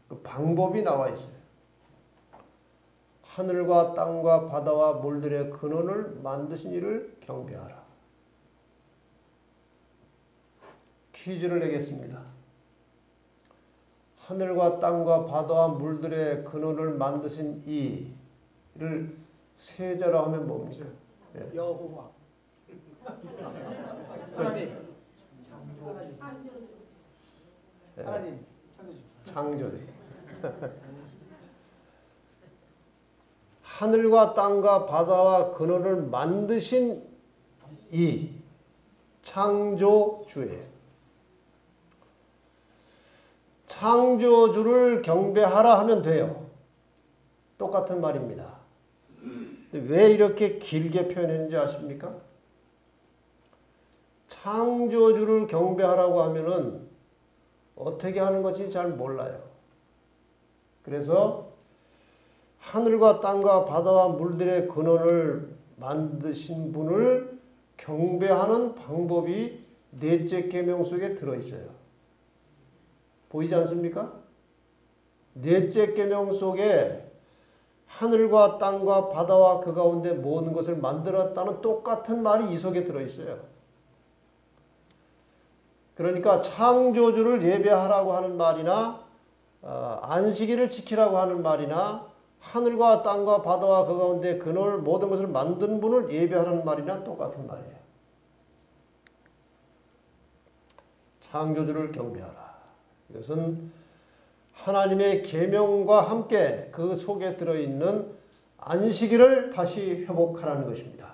그 방법이 나와 있어요. 하늘과 땅과 바다와 물들의 근원을 만드신 이를 경배하라. 퀴즈를 내겠습니다. 하늘과 땅과 바다와 물들의 근원을 만드신 이를 세자로 하면 뭡니까? 네. 여호와 하나님 하나님 창조주. 하늘과 땅과 바다와 근원을 만드신 이 창조주예요. 창조주를 경배하라 하면 돼요. 똑같은 말입니다. 왜 이렇게 길게 표현했는지 아십니까? 창조주를 경배하라고 하면은 어떻게 하는 것인지 잘 몰라요. 그래서 하늘과 땅과 바다와 물들의 근원을 만드신 분을 경배하는 방법이 넷째 계명 속에 들어있어요. 보이지 않습니까? 넷째 계명 속에 하늘과 땅과 바다와 그 가운데 모든 것을 만들었다는 똑같은 말이 이 속에 들어있어요. 그러니까 창조주를 예배하라고 하는 말이나 안식일을 지키라고 하는 말이나 하늘과 땅과 바다와 그 가운데 그늘 모든 것을 만든 분을 예배하라는 말이나 똑같은 말이에요. 창조주를 경배하라. 이것은 하나님의 계명과 함께 그 속에 들어있는 안식일을 다시 회복하라는 것입니다.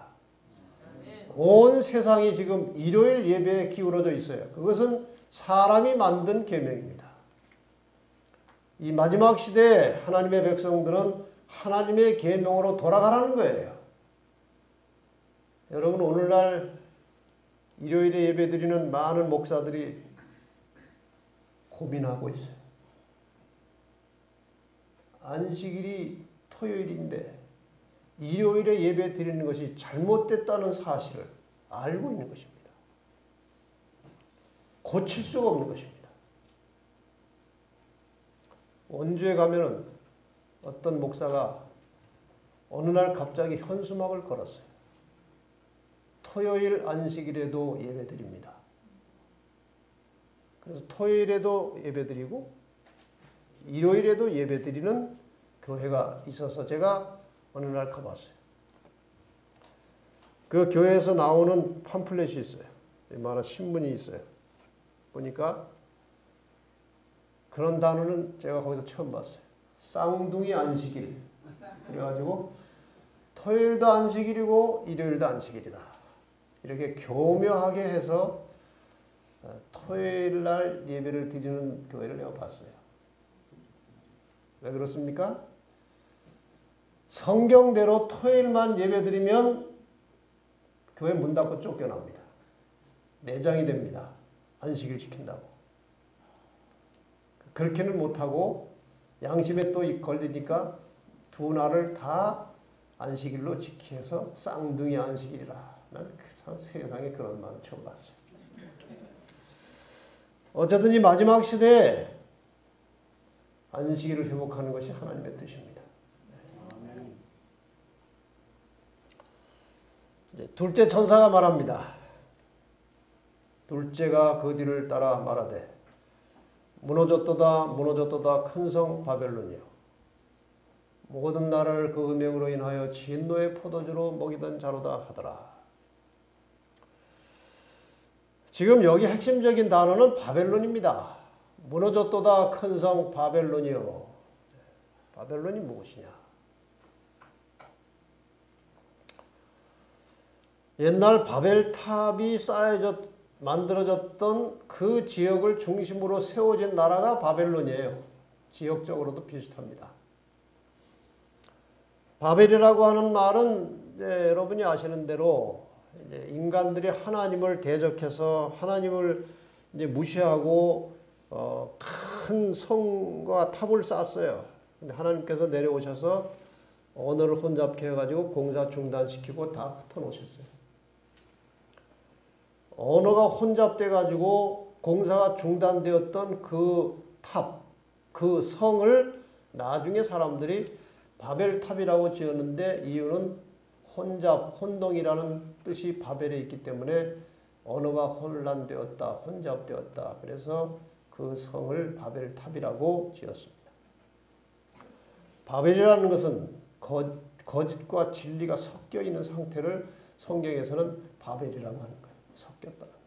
온 세상이 지금 일요일 예배에 기울어져 있어요. 그것은 사람이 만든 계명입니다. 이 마지막 시대에 하나님의 백성들은 하나님의 계명으로 돌아가라는 거예요. 여러분 오늘날 일요일에 예배드리는 많은 목사들이 고민하고 있어요. 안식일이 토요일인데 일요일에 예배 드리는 것이 잘못됐다는 사실을 알고 있는 것입니다. 고칠 수가 없는 것입니다. 원주에 가면은 어떤 목사가 어느 날 갑자기 현수막을 걸었어요. 토요일 안식일에도 예배 드립니다. 그래서 토요일에도 예배 드리고 일요일에도 예배 드리는 교회가 있어서 제가 어느 날 가봤어요. 그 교회에서 나오는 팜플렛이 있어요. 이만한 신문이 있어요. 보니까 그런 단어는 제가 거기서 처음 봤어요. 쌍둥이 안식일. 그래가지고 토요일도 안식일이고 일요일도 안식일이다. 이렇게 교묘하게 해서 토요일 날 예배를 드리는 교회를 내가 봤어요. 왜 그렇습니까? 성경대로 토요일만 예배 드리면 교회 문 닫고 쫓겨납니다. 매장이 됩니다. 안식일 지킨다고. 그렇게는 못하고 양심에 또 걸리니까 두 날을 다 안식일로 지켜서 쌍둥이 안식일이라. 난 세상에 그런 말을 처음 봤어요. 어쨌든 이 마지막 시대에 안식일을 회복하는 것이 하나님의 뜻입니다. 둘째 천사가 말합니다. 둘째가 그 뒤를 따라 말하되 무너졌도다 무너졌도다 큰 성 바벨론이여 모든 나라를 그 음행으로 인하여 진노의 포도주로 먹이던 자로다 하더라. 지금 여기 핵심적인 단어는 바벨론입니다. 무너졌도다 큰 성 바벨론이여. 바벨론이 무엇이냐? 옛날 바벨탑이 쌓여져 만들어졌던 그 지역을 중심으로 세워진 나라가 바벨론이에요. 지역적으로도 비슷합니다. 바벨이라고 하는 말은 여러분이 아시는 대로 인간들이 하나님을 대적해서 하나님을 무시하고 큰 성과 탑을 쌓았어요. 근데 하나님께서 내려오셔서 언어를 혼잡케 해가지고 공사 중단시키고 다 흩어놓으셨어요. 언어가 혼잡돼가지고 공사가 중단되었던 그 탑, 그 성을 나중에 사람들이 바벨탑이라고 지었는데 이유는 혼동이라는 뜻이 바벨에 있기 때문에 언어가 혼란되었다, 혼잡되었다. 그래서 그 성을 바벨탑이라고 지었습니다. 바벨이라는 것은 거짓과 진리가 섞여 있는 상태를 성경에서는 바벨이라고 하는 거예요. 섞였다는 것.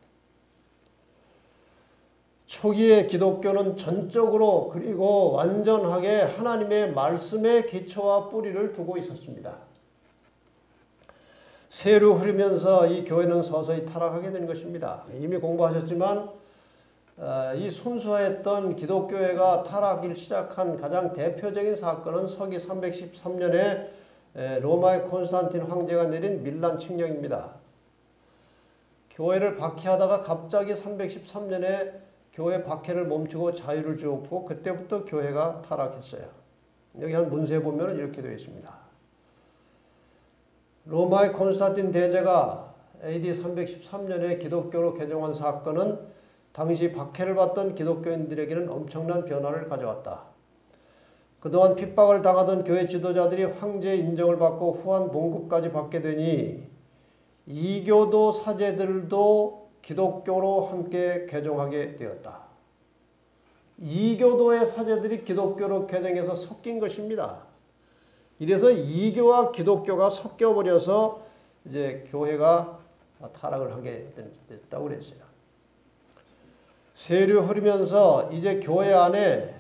초기의 기독교는 전적으로 그리고 완전하게 하나님의 말씀의 기초와 뿌리를 두고 있었습니다. 세로 흐르면서 이 교회는 서서히 타락하게 된 것입니다. 이미 공부하셨지만 이 순수했던 기독교회가 타락을 시작한 가장 대표적인 사건은 서기 313년에 로마의 콘스탄틴 황제가 내린 밀란 칙령입니다. 교회를 박해하다가 갑자기 313년에 교회 박해를 멈추고 자유를 주었고 그때부터 교회가 타락했어요. 여기 한 문서에 보면 이렇게 되어 있습니다. 로마의 콘스탄틴 대제가 AD 313년에 기독교로 개종한 사건은 당시 박해를 받던 기독교인들에게는 엄청난 변화를 가져왔다. 그동안 핍박을 당하던 교회 지도자들이 황제의 인정을 받고 후한 봉급까지 받게 되니 이교도 사제들도 기독교로 함께 개종하게 되었다. 이교도의 사제들이 기독교로 개종해서 섞인 것입니다. 이래서 이교와 기독교가 섞여버려서 이제 교회가 타락을 하게 됐다고 그랬어요. 세류 흐르면서 이제 교회 안에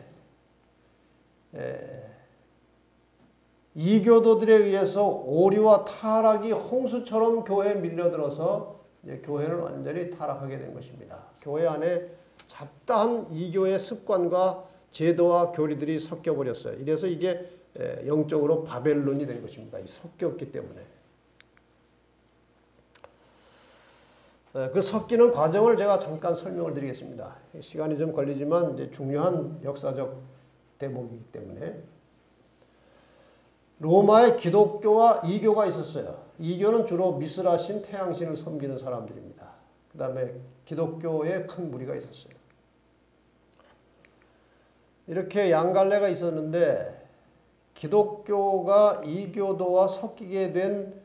이교도들에 의해서 오류와 타락이 홍수처럼 교회에 밀려들어서 이제 교회는 완전히 타락하게 된 것입니다. 교회 안에 잡다한 이교의 습관과 제도와 교리들이 섞여버렸어요. 이래서 이게 영적으로 바벨론이 된 것입니다. 섞였기 때문에. 그 섞이는 과정을 제가 잠깐 설명을 드리겠습니다. 시간이 좀 걸리지만 이제 중요한 역사적 대목이기 때문에. 로마에 기독교와 이교가 있었어요. 이교는 주로 미스라신 태양신을 섬기는 사람들입니다. 그 다음에 기독교에 큰 무리가 있었어요. 이렇게 양갈래가 있었는데 기독교가 이교도와 섞이게 된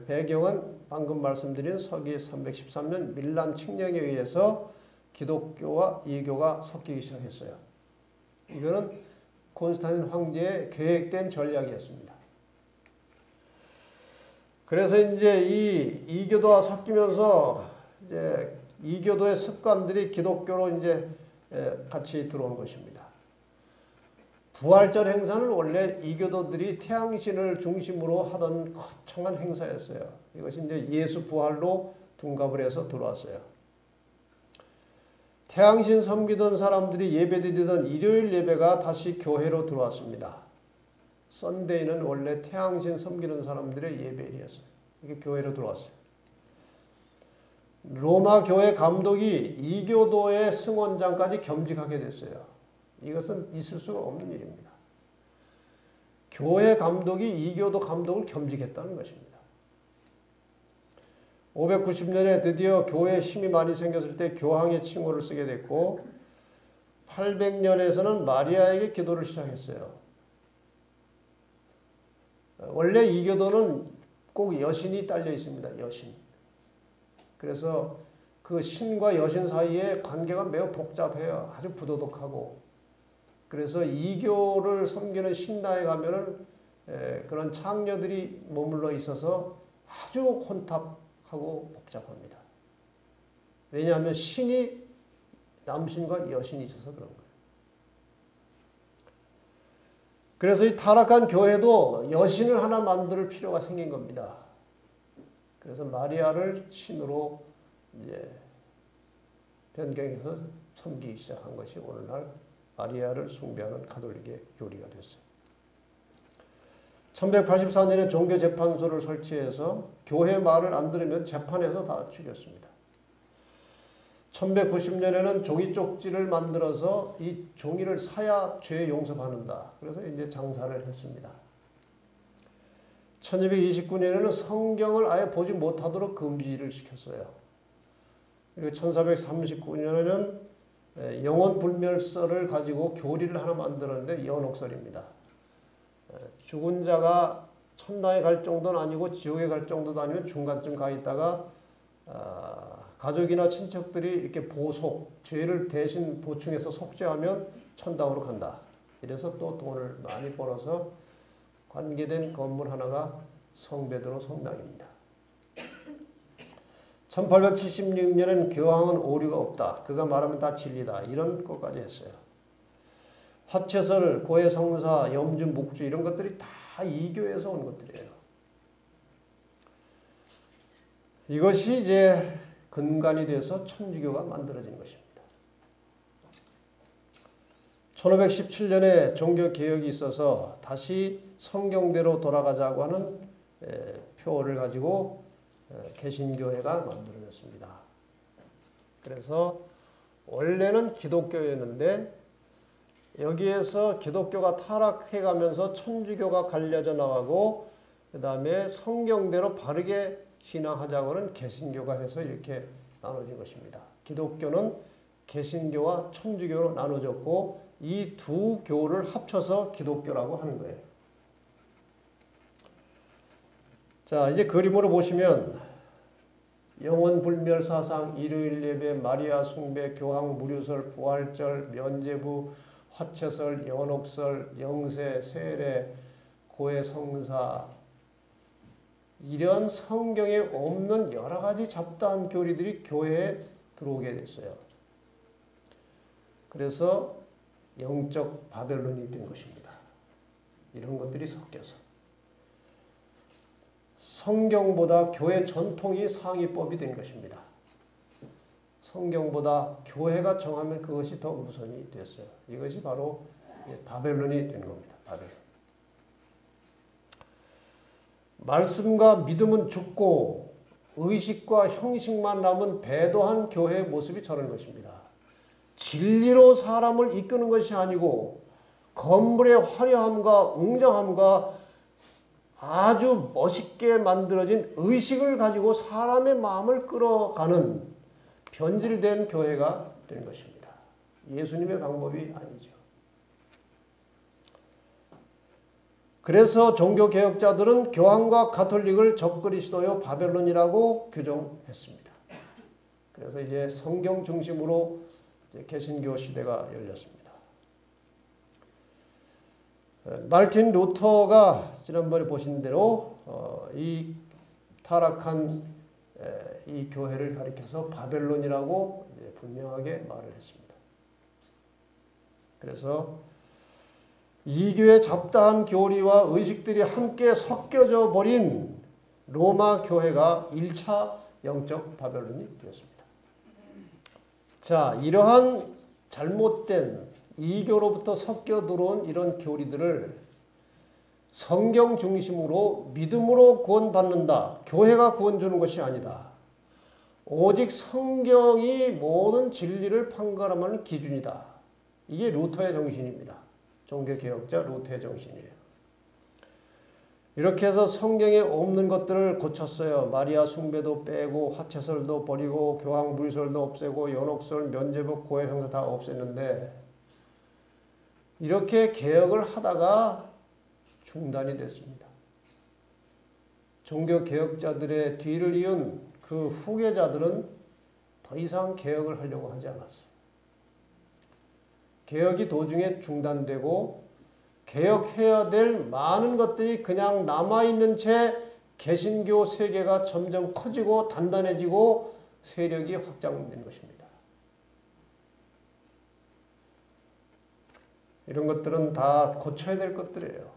배경은 방금 말씀드린 서기 313년 밀란 칙령에 의해서 기독교와 이교가 섞이기 시작했어요. 이거는 콘스탄틴 황제의 계획된 전략이었습니다. 그래서 이제 이교도와 섞이면서 이제 이교도의 습관들이 기독교로 이제 같이 들어온 것입니다. 부활절 행사는 원래 이교도들이 태양신을 중심으로 하던 거창한 행사였어요. 이것이 이제 예수 부활로 둔갑을 해서 들어왔어요. 태양신 섬기던 사람들이 예배드리던 일요일 예배가 다시 교회로 들어왔습니다. 썬데이는 원래 태양신 섬기는 사람들의 예배일이었어요. 이게 교회로 들어왔어요. 로마 교회 감독이 이교도의 승원장까지 겸직하게 됐어요. 이것은 있을 수가 없는 일입니다. 교회 감독이 이교도 감독을 겸직했다는 것입니다. 590년에 드디어 교회에 힘이 많이 생겼을 때 교황의 칭호를 쓰게 됐고 800년에서는 마리아에게 기도를 시작했어요. 원래 이교도는 꼭 여신이 딸려 있습니다. 여신. 그래서 그 신과 여신 사이의 관계가 매우 복잡해요. 아주 부도덕하고. 그래서 이교를 섬기는 신당에 가면은 그런 창녀들이 머물러 있어서 아주 혼탁하고 복잡합니다. 왜냐하면 신이 남신과 여신이 있어서 그런 거예요. 그래서 이 타락한 교회도 여신을 하나 만들 필요가 생긴 겁니다. 그래서 마리아를 신으로 이제 변경해서 섬기기 시작한 것이 오늘날 마리아를 숭배하는 가톨릭의 교리가 됐어요. 1184년에 종교재판소를 설치해서 교회 말을 안 들으면 재판에서 다 죽였습니다. 1190년에는 종이 쪽지를 만들어서 이 종이를 사야 죄 용서받는다. 그래서 이제 장사를 했습니다. 1229년에는 성경을 아예 보지 못하도록 금지를 시켰어요. 그리고 1439년에는 영혼불멸설을 가지고 교리를 하나 만들었는데 연옥설입니다. 죽은 자가 천당에 갈 정도는 아니고 지옥에 갈 정도도 아니면 중간쯤 가 있다가 가족이나 친척들이 이렇게 보속, 죄를 대신 보충해서 속죄하면 천당으로 간다. 이래서 또 돈을 많이 벌어서 관계된 건물 하나가 성베드로 성당입니다. 1876년에는 교황은 오류가 없다. 그가 말하면 다 진리다. 이런 것까지 했어요. 화채설, 고해성사, 염주, 묵주 이런 것들이 다 이교에서 온 것들이에요. 이것이 이제 근간이 돼서 천주교가 만들어진 것입니다. 1517년에 종교개혁이 있어서 다시 성경대로 돌아가자고 하는 표를 가지고 개신교회가 만들어졌습니다. 그래서 원래는 기독교였는데 여기에서 기독교가 타락해가면서 천주교가 갈려져 나가고 그 다음에 성경대로 바르게 신앙하자고는 개신교가 해서 이렇게 나눠진 것입니다. 기독교는 개신교와 천주교로 나눠졌고 이 두 교를 합쳐서 기독교라고 하는 거예요. 자, 이제 그림으로 보시면 영혼불멸 사상, 일요일 예배, 마리아 숭배, 교황 무료설, 부활절, 면죄부, 화채설, 연옥설, 영세, 세례, 고해성사 이런 성경에 없는 여러 가지 잡다한 교리들이 교회에 들어오게 됐어요. 그래서 영적 바벨론이 된 것입니다. 이런 것들이 섞여서. 성경보다 교회 전통이 상위법이 된 것입니다. 성경보다 교회가 정하면 그것이 더 우선이 됐어요. 이것이 바로 바벨론이 된 겁니다. 바벨론. 말씀과 믿음은 죽고 의식과 형식만 남은 배도한 교회의 모습이 저런 것입니다. 진리로 사람을 이끄는 것이 아니고 건물의 화려함과 웅장함과 아주 멋있게 만들어진 의식을 가지고 사람의 마음을 끌어가는 변질된 교회가 된 것입니다. 예수님의 방법이 아니죠. 그래서 종교개혁자들은 교황과 가톨릭을 적그리스도요 바벨론이라고 규정했습니다. 그래서 이제 성경 중심으로 개신교 시대가 열렸습니다. 말틴 루터가 지난번에 보신 대로 이 타락한 이 교회를 가리켜서 바벨론이라고 분명하게 말을 했습니다. 그래서 이교의 잡다한 교리와 의식들이 함께 섞여져 버린 로마 교회가 1차 영적 바벨론이 되었습니다. 자, 이러한 잘못된 이교로부터 섞여 들어온 이런 교리들을 성경 중심으로 믿음으로 구원받는다. 교회가 구원 주는 것이 아니다. 오직 성경이 모든 진리를 판가름하는 기준이다. 이게 루터의 정신입니다. 종교개혁자 루터의 정신이에요. 이렇게 해서 성경에 없는 것들을 고쳤어요. 마리아 숭배도 빼고 화채설도 버리고 교황 무리설도 없애고 연옥설, 면죄부, 고해성사 다 없앴는데 이렇게 개혁을 하다가 중단이 됐습니다. 종교개혁자들의 뒤를 이은 그 후계자들은 더 이상 개혁을 하려고 하지 않았어요. 개혁이 도중에 중단되고 개혁해야 될 많은 것들이 그냥 남아있는 채 개신교 세계가 점점 커지고 단단해지고 세력이 확장된 것입니다. 이런 것들은 다 고쳐야 될 것들이에요.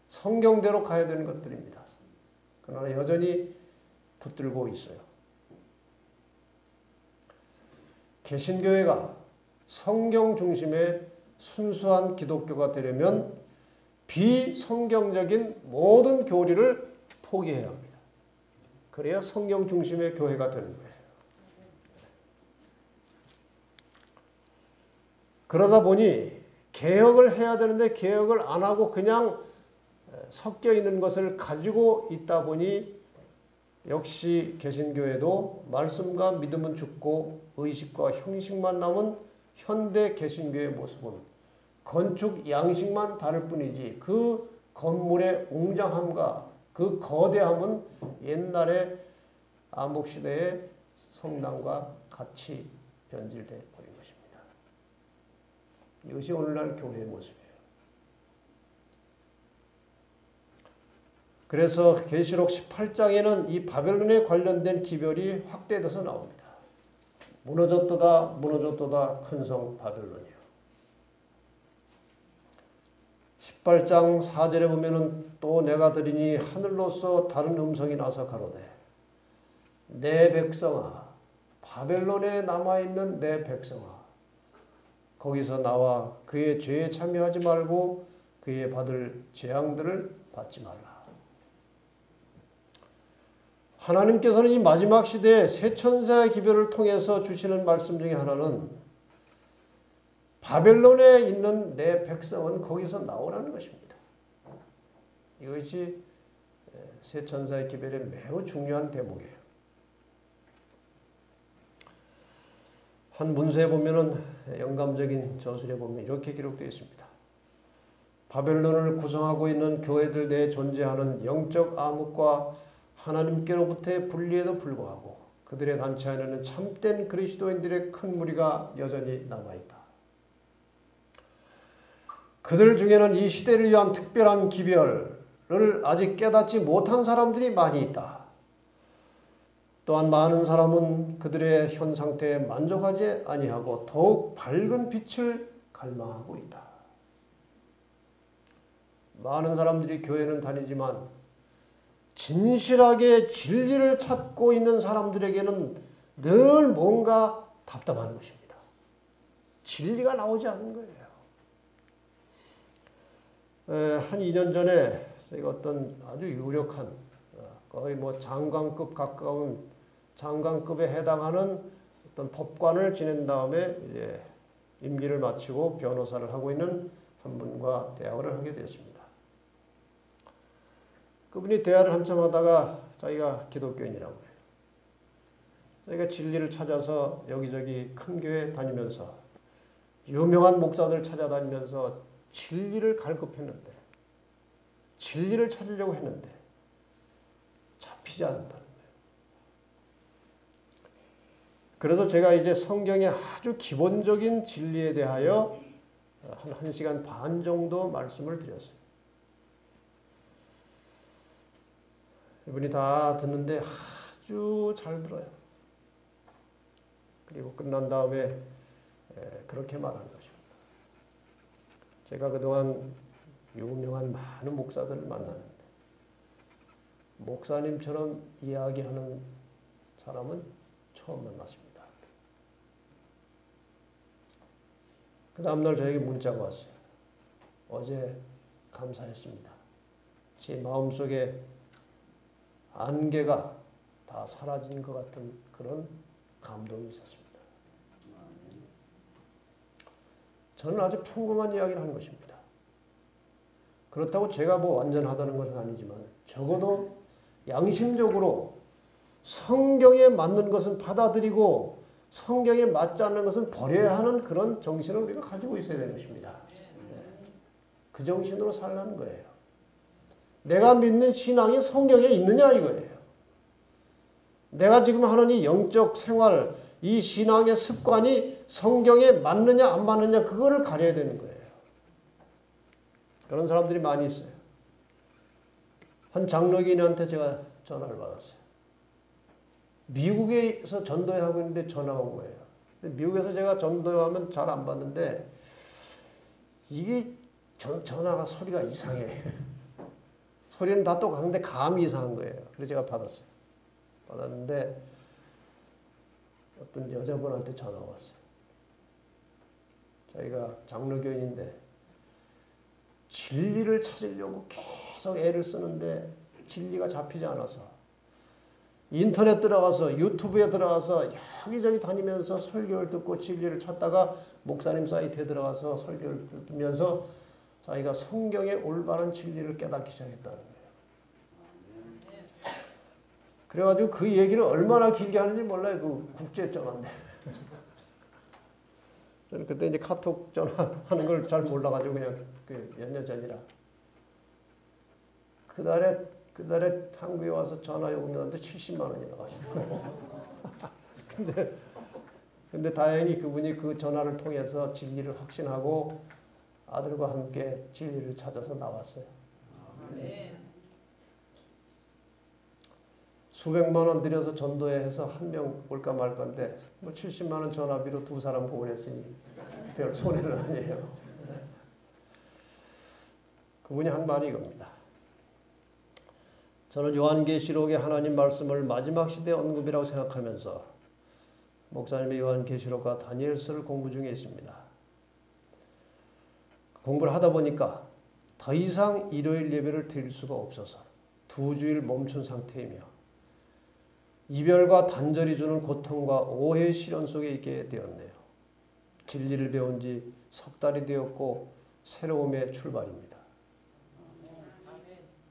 성경대로 가야 되는 것들입니다. 그러나 여전히 붙들고 있어요. 개신교회가 성경 중심의 순수한 기독교가 되려면 비성경적인 모든 교리를 포기해야 합니다. 그래야 성경 중심의 교회가 되는 거예요. 그러다 보니 개혁을 해야 되는데 개혁을 안 하고 그냥 섞여 있는 것을 가지고 있다 보니 역시 개신교회도 말씀과 믿음은 죽고 의식과 형식만 남은 현대 개신교의 모습은 건축 양식만 다를 뿐이지 그 건물의 웅장함과 그 거대함은 옛날의 암흑시대의 성당과 같이 변질되어 버린 것입니다. 이것이 오늘날 교회의 모습이에요. 그래서 계시록 18장에는 이 바벨론에 관련된 기별이 확대돼서 나옵니다. 무너졌도다 무너졌도다 큰 성 바벨론이요. 18장 4절에 보면은 또 내가 들으니 하늘로서 다른 음성이 나서 가로되 내 백성아 바벨론에 남아있는 내 백성아 거기서 나와 그의 죄에 참여하지 말고 그의 받을 재앙들을 받지 말라. 하나님께서는 이 마지막 시대에 새 천사의 기별을 통해서 주시는 말씀 중에 하나는 바벨론에 있는 내 백성은 거기서 나오라는 것입니다. 이것이 새 천사의 기별의 매우 중요한 대목이에요. 한 문서에 보면은 영감적인 저술에 보면 이렇게 기록되어 있습니다. 바벨론을 구성하고 있는 교회들 내에 존재하는 영적 암흑과 하나님께로부터의 분리에도 불구하고 그들의 단체 안에는 참된 그리스도인들의 큰 무리가 여전히 남아있다. 그들 중에는 이 시대를 위한 특별한 기별을 아직 깨닫지 못한 사람들이 많이 있다. 또한 많은 사람은 그들의 현 상태에 만족하지 아니하고 더욱 밝은 빛을 갈망하고 있다. 많은 사람들이 교회는 다니지만 진실하게 진리를 찾고 있는 사람들에게는 늘 뭔가 답답한 것입니다. 진리가 나오지 않는 거예요. 한 2년 전에 저희가 어떤 아주 유력한 거의 뭐 장관급 가까운 장관급에 해당하는 어떤 법관을 지낸 다음에 이제 임기를 마치고 변호사를 하고 있는 한 분과 대화를 하게 되었습니다. 그분이 대화를 한참 하다가 자기가 기독교인이라고 해요. 자기가 진리를 찾아서 여기저기 큰 교회 다니면서 유명한 목사들 찾아다니면서 진리를 갈급했는데 진리를 찾으려고 했는데 잡히지 않는다는 거예요. 그래서 제가 이제 성경의 아주 기본적인 진리에 대하여 한 1시간 반 정도 말씀을 드렸어요. 이분이 다 듣는데 아주 잘 들어요. 그리고 끝난 다음에 그렇게 말하는 것입니다. 제가 그동안 유명한 많은 목사들을 만났는데 목사님처럼 이야기하는 사람은 처음 만났습니다. 그 다음날 저에게 문자가 왔어요. 어제 감사했습니다. 제 마음속에 안개가 다 사라진 것 같은 그런 감동이 있었습니다. 저는 아주 평범한 이야기를 하는 것입니다. 그렇다고 제가 뭐 완전하다는 것은 아니지만 적어도 양심적으로 성경에 맞는 것은 받아들이고 성경에 맞지 않는 것은 버려야 하는 그런 정신을 우리가 가지고 있어야 되는 것입니다. 그 정신으로 살라는 거예요. 내가 믿는 신앙이 성경에 있느냐 이거예요. 내가 지금 하는 이 영적 생활, 이 신앙의 습관이 성경에 맞느냐 안 맞느냐 그거를 가려야 되는 거예요. 그런 사람들이 많이 있어요. 한 장로교인한테 제가 전화를 받았어요. 미국에서 전도회 하고 있는데 전화가 온 거예요. 미국에서 제가 전도하면 잘 안 받는데 이게 전화가 소리가 이상해. 소리는 다 똑같은데 감이 이상한 거예요. 그래서 제가 받았어요. 받았는데 어떤 여자분한테 전화가 왔어요. 저희가 장로교인인데 진리를 찾으려고 계속 애를 쓰는데 진리가 잡히지 않아서 인터넷 들어가서 유튜브에 들어가서 여기저기 다니면서 설교를 듣고 진리를 찾다가 목사님 사이트에 들어가서 설교를 듣면서 자기가 성경의 올바른 진리를 깨닫기 시작했다는 거예요. 그래가지고 그 얘기를 얼마나 길게 하는지 몰라요. 그 국제전화인데. 저는 그때 이제 카톡 전화하는 걸 잘 몰라가지고 그냥 몇 년 전이라. 그달에 한국에 와서 전화 요금이 나한테 70만 원이 나갔어요. 근데 다행히 그분이 그 전화를 통해서 진리를 확신하고 아들과 함께 진리를 찾아서 나왔어요. 수백만 원 들여서 전도회 해서 한 명 올까 말 건데 뭐 70만 원 전화비로 두 사람 보냈으니 별 손해는 아니에요. 그분이 한 말이 이겁니다. 저는 요한계시록의 하나님 말씀을 마지막 시대 언급이라고 생각하면서 목사님의 요한계시록과 다니엘서를 공부 중에 있습니다. 공부를 하다 보니까 더 이상 일요일 예배를 드릴 수가 없어서 2주일 멈춘 상태이며 이별과 단절이 주는 고통과 오해의 시련 속에 있게 되었네요. 진리를 배운 지 석 달이 되었고 새로움의 출발입니다.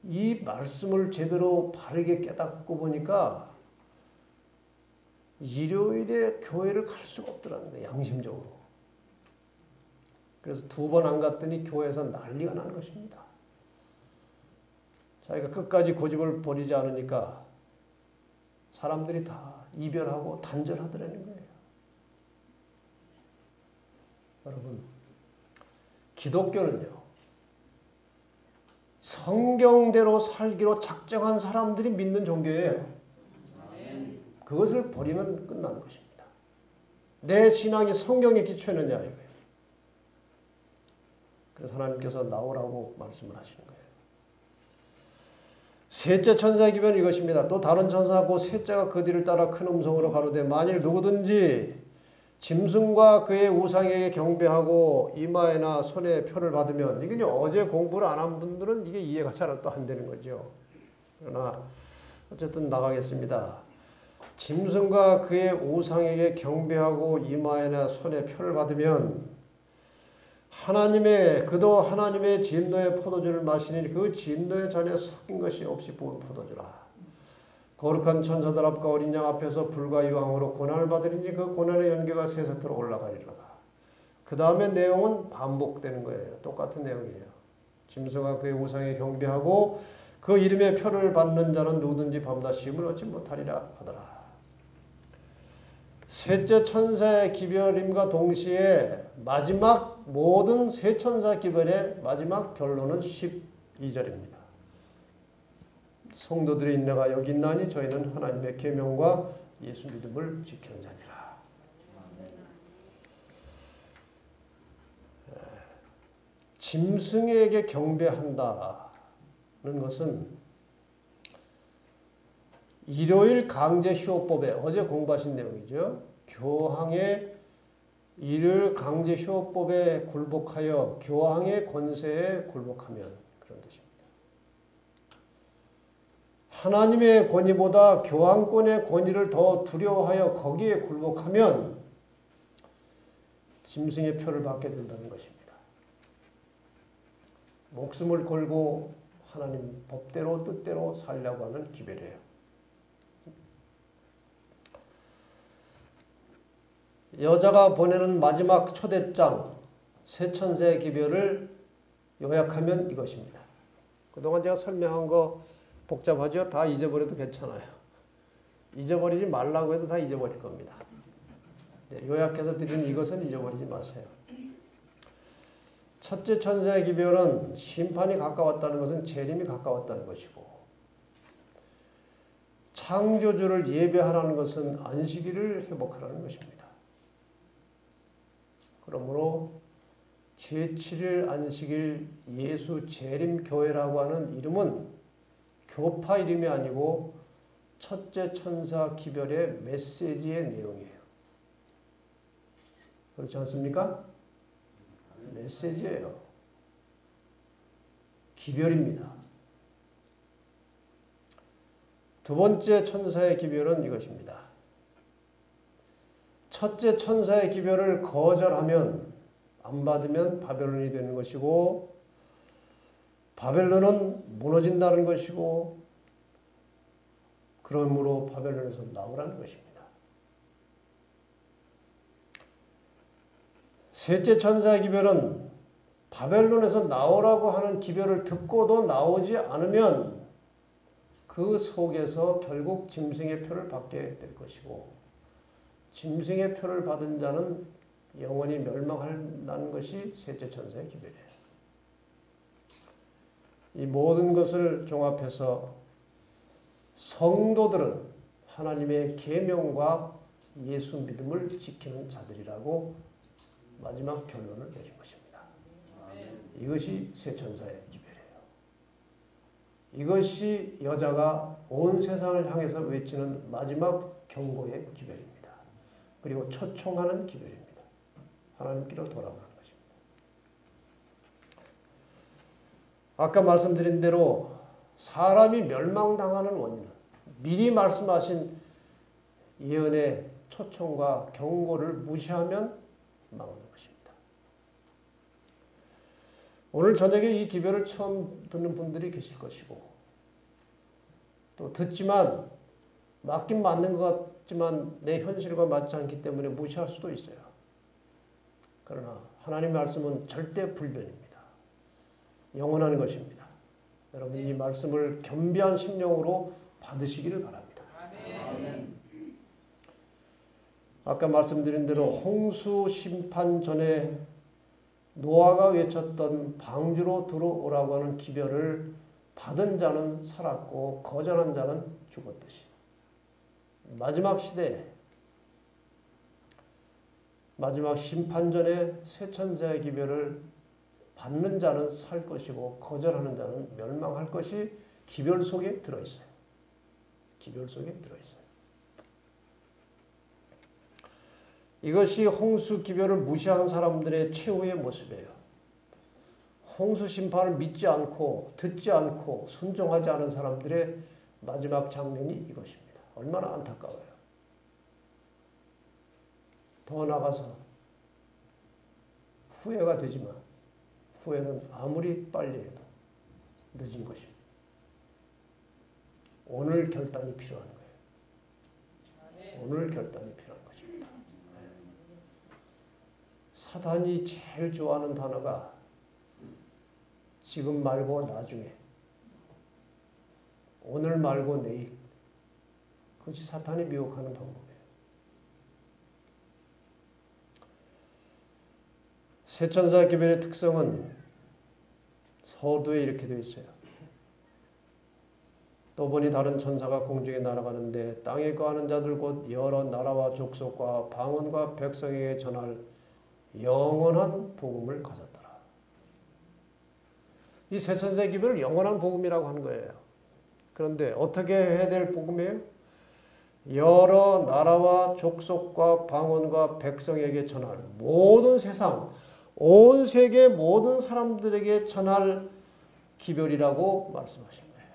이 말씀을 제대로 바르게 깨닫고 보니까 일요일에 교회를 갈 수가 없더라는 거예요. 양심적으로. 그래서 2번 안 갔더니 교회에서 난리가 난 것입니다. 자기가 끝까지 고집을 버리지 않으니까 사람들이 다 이별하고 단절하더라는 거예요. 여러분, 기독교는요, 성경대로 살기로 작정한 사람들이 믿는 종교예요. 그것을 버리면 끝나는 것입니다. 내 신앙이 성경에 기초했느냐 이거예요. 그래서 하나님께서 나오라고 말씀을 하시는 거예요. 셋째 천사의 기별은 이것입니다. 또 다른 천사가 셋째가 그 뒤를 따라 큰 음성으로 가로되 만일 누구든지 짐승과 그의 우상에게 경배하고 이마에나 손에 표를 받으면, 이게 어제 공부를 안 한 분들은 이게 이해가 잘 또 안 되는 거죠. 그러나 어쨌든 나가겠습니다. 짐승과 그의 우상에게 경배하고 이마에나 손에 표를 받으면 그도 하나님의 진노의 포도주를 마시니 그 진노의 잔에 섞인 것이 없이 부은 포도주라. 거룩한 천사들 앞과 어린 양 앞에서 불과 유황으로 고난을 받으리니 그 고난의 연계가 세세토로 올라가리로다. 그 다음에 내용은 반복되는 거예요. 똑같은 내용이에요. 짐승과 그의 우상에 경배하고 그 이름의 표를 받는 자는 누구든지 밤낮 쉼을 얻지 못하리라 하더라. 셋째 천사의 기별임과 동시에 마지막 모든 세 천사 기별의 마지막 결론은 12절입니다. 성도들의 인내가 여기 있나니 저희는 하나님의 계명과 예수 믿음을 지키는 자니라. 짐승에게 경배한다는 것은 일요일 강제 휴업법에 어제 공부하신 내용이죠. 교황의 일요일 강제 휴업법에 굴복하여 교황의 권세에 굴복하면 그런 뜻입니다. 하나님의 권위보다 교황권의 권위를 더 두려워하여 거기에 굴복하면 짐승의 표를 받게 된다는 것입니다. 목숨을 걸고 하나님 법대로 뜻대로 살려고 하는 기별이에요. 여자가 보내는 마지막 초대장 세 천사의 기별을 요약하면 이것입니다. 그동안 제가 설명한 거 복잡하죠? 다 잊어버려도 괜찮아요. 잊어버리지 말라고 해도 다 잊어버릴 겁니다. 요약해서 드리는 이것은 잊어버리지 마세요. 첫째 천사의 기별은 심판이 가까웠다는 것은 재림이 가까웠다는 것이고, 창조주를 예배하라는 것은 안식일을 회복하라는 것입니다. 그러므로 제7일 안식일 예수 재림교회라고 하는 이름은 교파 이름이 아니고 첫째 천사 기별의 메시지의 내용이에요. 그렇지 않습니까? 메시지예요. 기별입니다. 두 번째 천사의 기별은 이것입니다. 첫째 천사의 기별을 거절하면, 안 받으면 바벨론이 되는 것이고, 바벨론은 무너진다는 것이고, 그러므로 바벨론에서 나오라는 것입니다. 셋째 천사의 기별은 바벨론에서 나오라고 하는 기별을 듣고도 나오지 않으면 그 속에서 결국 짐승의 표를 받게 될 것이고, 짐승의 표를 받은 자는 영원히 멸망한다는 것이 셋째 천사의 기별이에요. 이 모든 것을 종합해서 성도들은 하나님의 계명과 예수 믿음을 지키는 자들이라고 마지막 결론을 내린 것입니다. 이것이 세 천사의 기별이에요. 이것이 여자가 온 세상을 향해서 외치는 마지막 경고의 기별입니다. 그리고 초청하는 기별입니다. 하나님께로 돌아오는 것입니다. 아까 말씀드린 대로 사람이 멸망당하는 원인은 미리 말씀하신 예언의 초청과 경고를 무시하면 망하는 것입니다. 오늘 저녁에 이 기별을 처음 듣는 분들이 계실 것이고, 또 듣지만 맞긴 맞는 것 같지만 내 현실과 맞지 않기 때문에 무시할 수도 있어요. 그러나 하나님의 말씀은 절대 불변입니다. 영원한 것입니다. 여러분 이 말씀을 겸비한 심령으로 받으시기를 바랍니다. 아까 말씀드린 대로 홍수 심판 전에 노아가 외쳤던 방주로 들어오라고 하는 기별을 받은 자는 살았고 거절한 자는 죽었듯이 마지막 시대에 마지막 심판 전에 새 천사의 기별을 받는 자는 살 것이고 거절하는 자는 멸망할 것이 기별 속에 들어있어요. 기별 속에 들어있어요. 이것이 홍수 기별을 무시하는 사람들의 최후의 모습이에요. 홍수 심판을 믿지 않고 듣지 않고 순종하지 않은 사람들의 마지막 장면이 이것입니다. 얼마나 안타까워요. 더 나아가서 후회가 되지만 후회는 아무리 빨리 해도 늦은 것입니다. 오늘 결단이 필요한 거예요. 오늘 결단이 필요한 것입니다. 사단이 제일 좋아하는 단어가 지금 말고 나중에, 오늘 말고 내일. 그것이 사탄이 미혹하는 방법이에요. 새 천사 기별의 특성은 서두에 이렇게 되어 있어요. 또 보니 다른 천사가 공중에 날아가는데 땅에 거하는 자들 곧 여러 나라와 족속과 방언과 백성에게 전할 영원한 복음을 가졌더라. 이 새 천사의 기별을 영원한 복음이라고 하는 거예요. 그런데 어떻게 해야 될 복음이에요? 여러 나라와 족속과 방언과 백성에게 전할, 모든 세상, 온 세계 모든 사람들에게 전할 기별이라고 말씀하신 거예요.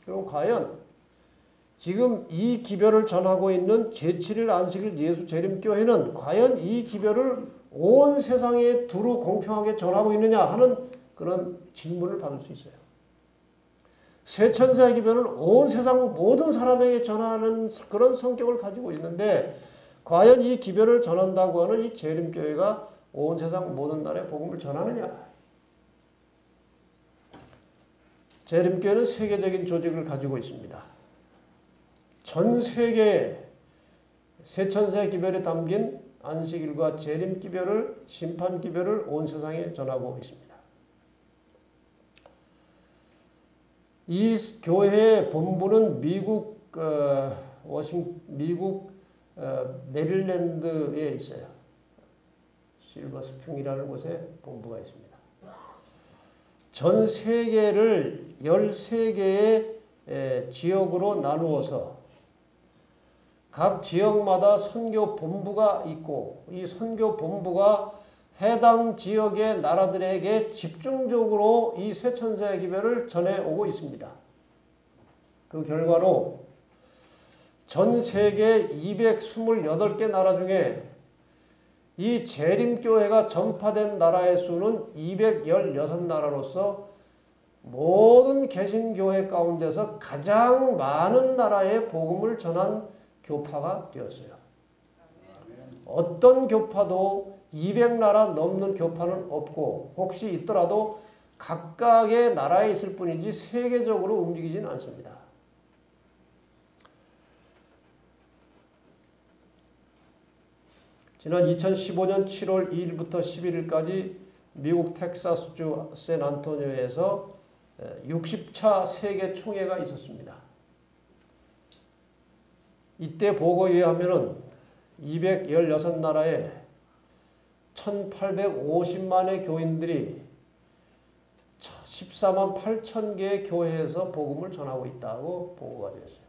그럼 과연 지금 이 기별을 전하고 있는 제7일 안식일 예수 재림교회는 과연 이 기별을 온 세상에 두루 공평하게 전하고 있느냐 하는 그런 질문을 받을 수 있어요. 새 천사의 기별은 온 세상 모든 사람에게 전하는 그런 성격을 가지고 있는데 과연 이 기별을 전한다고 하는 이 재림교회가 온 세상 모든 나라에 복음을 전하느냐? 재림교회는 세계적인 조직을 가지고 있습니다. 전 세계에 새 천사의 기별에 담긴 안식일과 재림 기별을, 심판 기별을 온 세상에 전하고 있습니다. 이 교회의 본부는 미국 메릴랜드에 있어요. 실버스프링이라는 곳에 본부가 있습니다. 전 세계를 13개의 지역으로 나누어서 각 지역마다 선교 본부가 있고 이 선교 본부가 해당 지역의 나라들에게 집중적으로 이 쇠천사의 기별을 전해오고 있습니다. 그 결과로 전 세계 228개 나라 중에 이 재림교회가 전파된 나라의 수는 216나라로서 모든 개신교회 가운데서 가장 많은 나라에 복음을 전한 교파가 되었어요. 어떤 교파도 200나라 넘는 교파는 없고 혹시 있더라도 각각의 나라에 있을 뿐이지 세계적으로 움직이지는 않습니다. 지난 2015년 7월 2일부터 11일까지 미국 텍사스주 샌안토니오에서 60차 세계 총회가 있었습니다. 이때 보고에 의하면 216나라에 1850만의 교인들이 14만 8천 개의 교회에서 복음을 전하고 있다고 보고가 되었어요.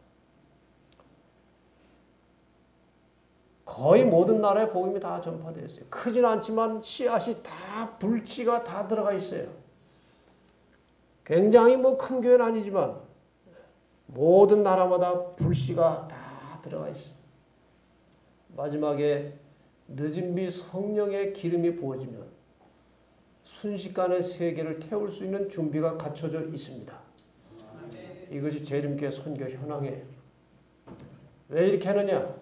거의 모든 나라에 복음이 다 전파되어 있어요. 크진 않지만 씨앗이 다 불씨가 다 들어가 있어요. 굉장히 큰 교회는 아니지만 모든 나라마다 불씨가 다 들어가 있어요. 마지막에 늦은 비 성령의 기름이 부어지면 순식간에 세계를 태울 수 있는 준비가 갖춰져 있습니다. 이것이 재림교회 선교 현황이에요. 왜 이렇게 하느냐?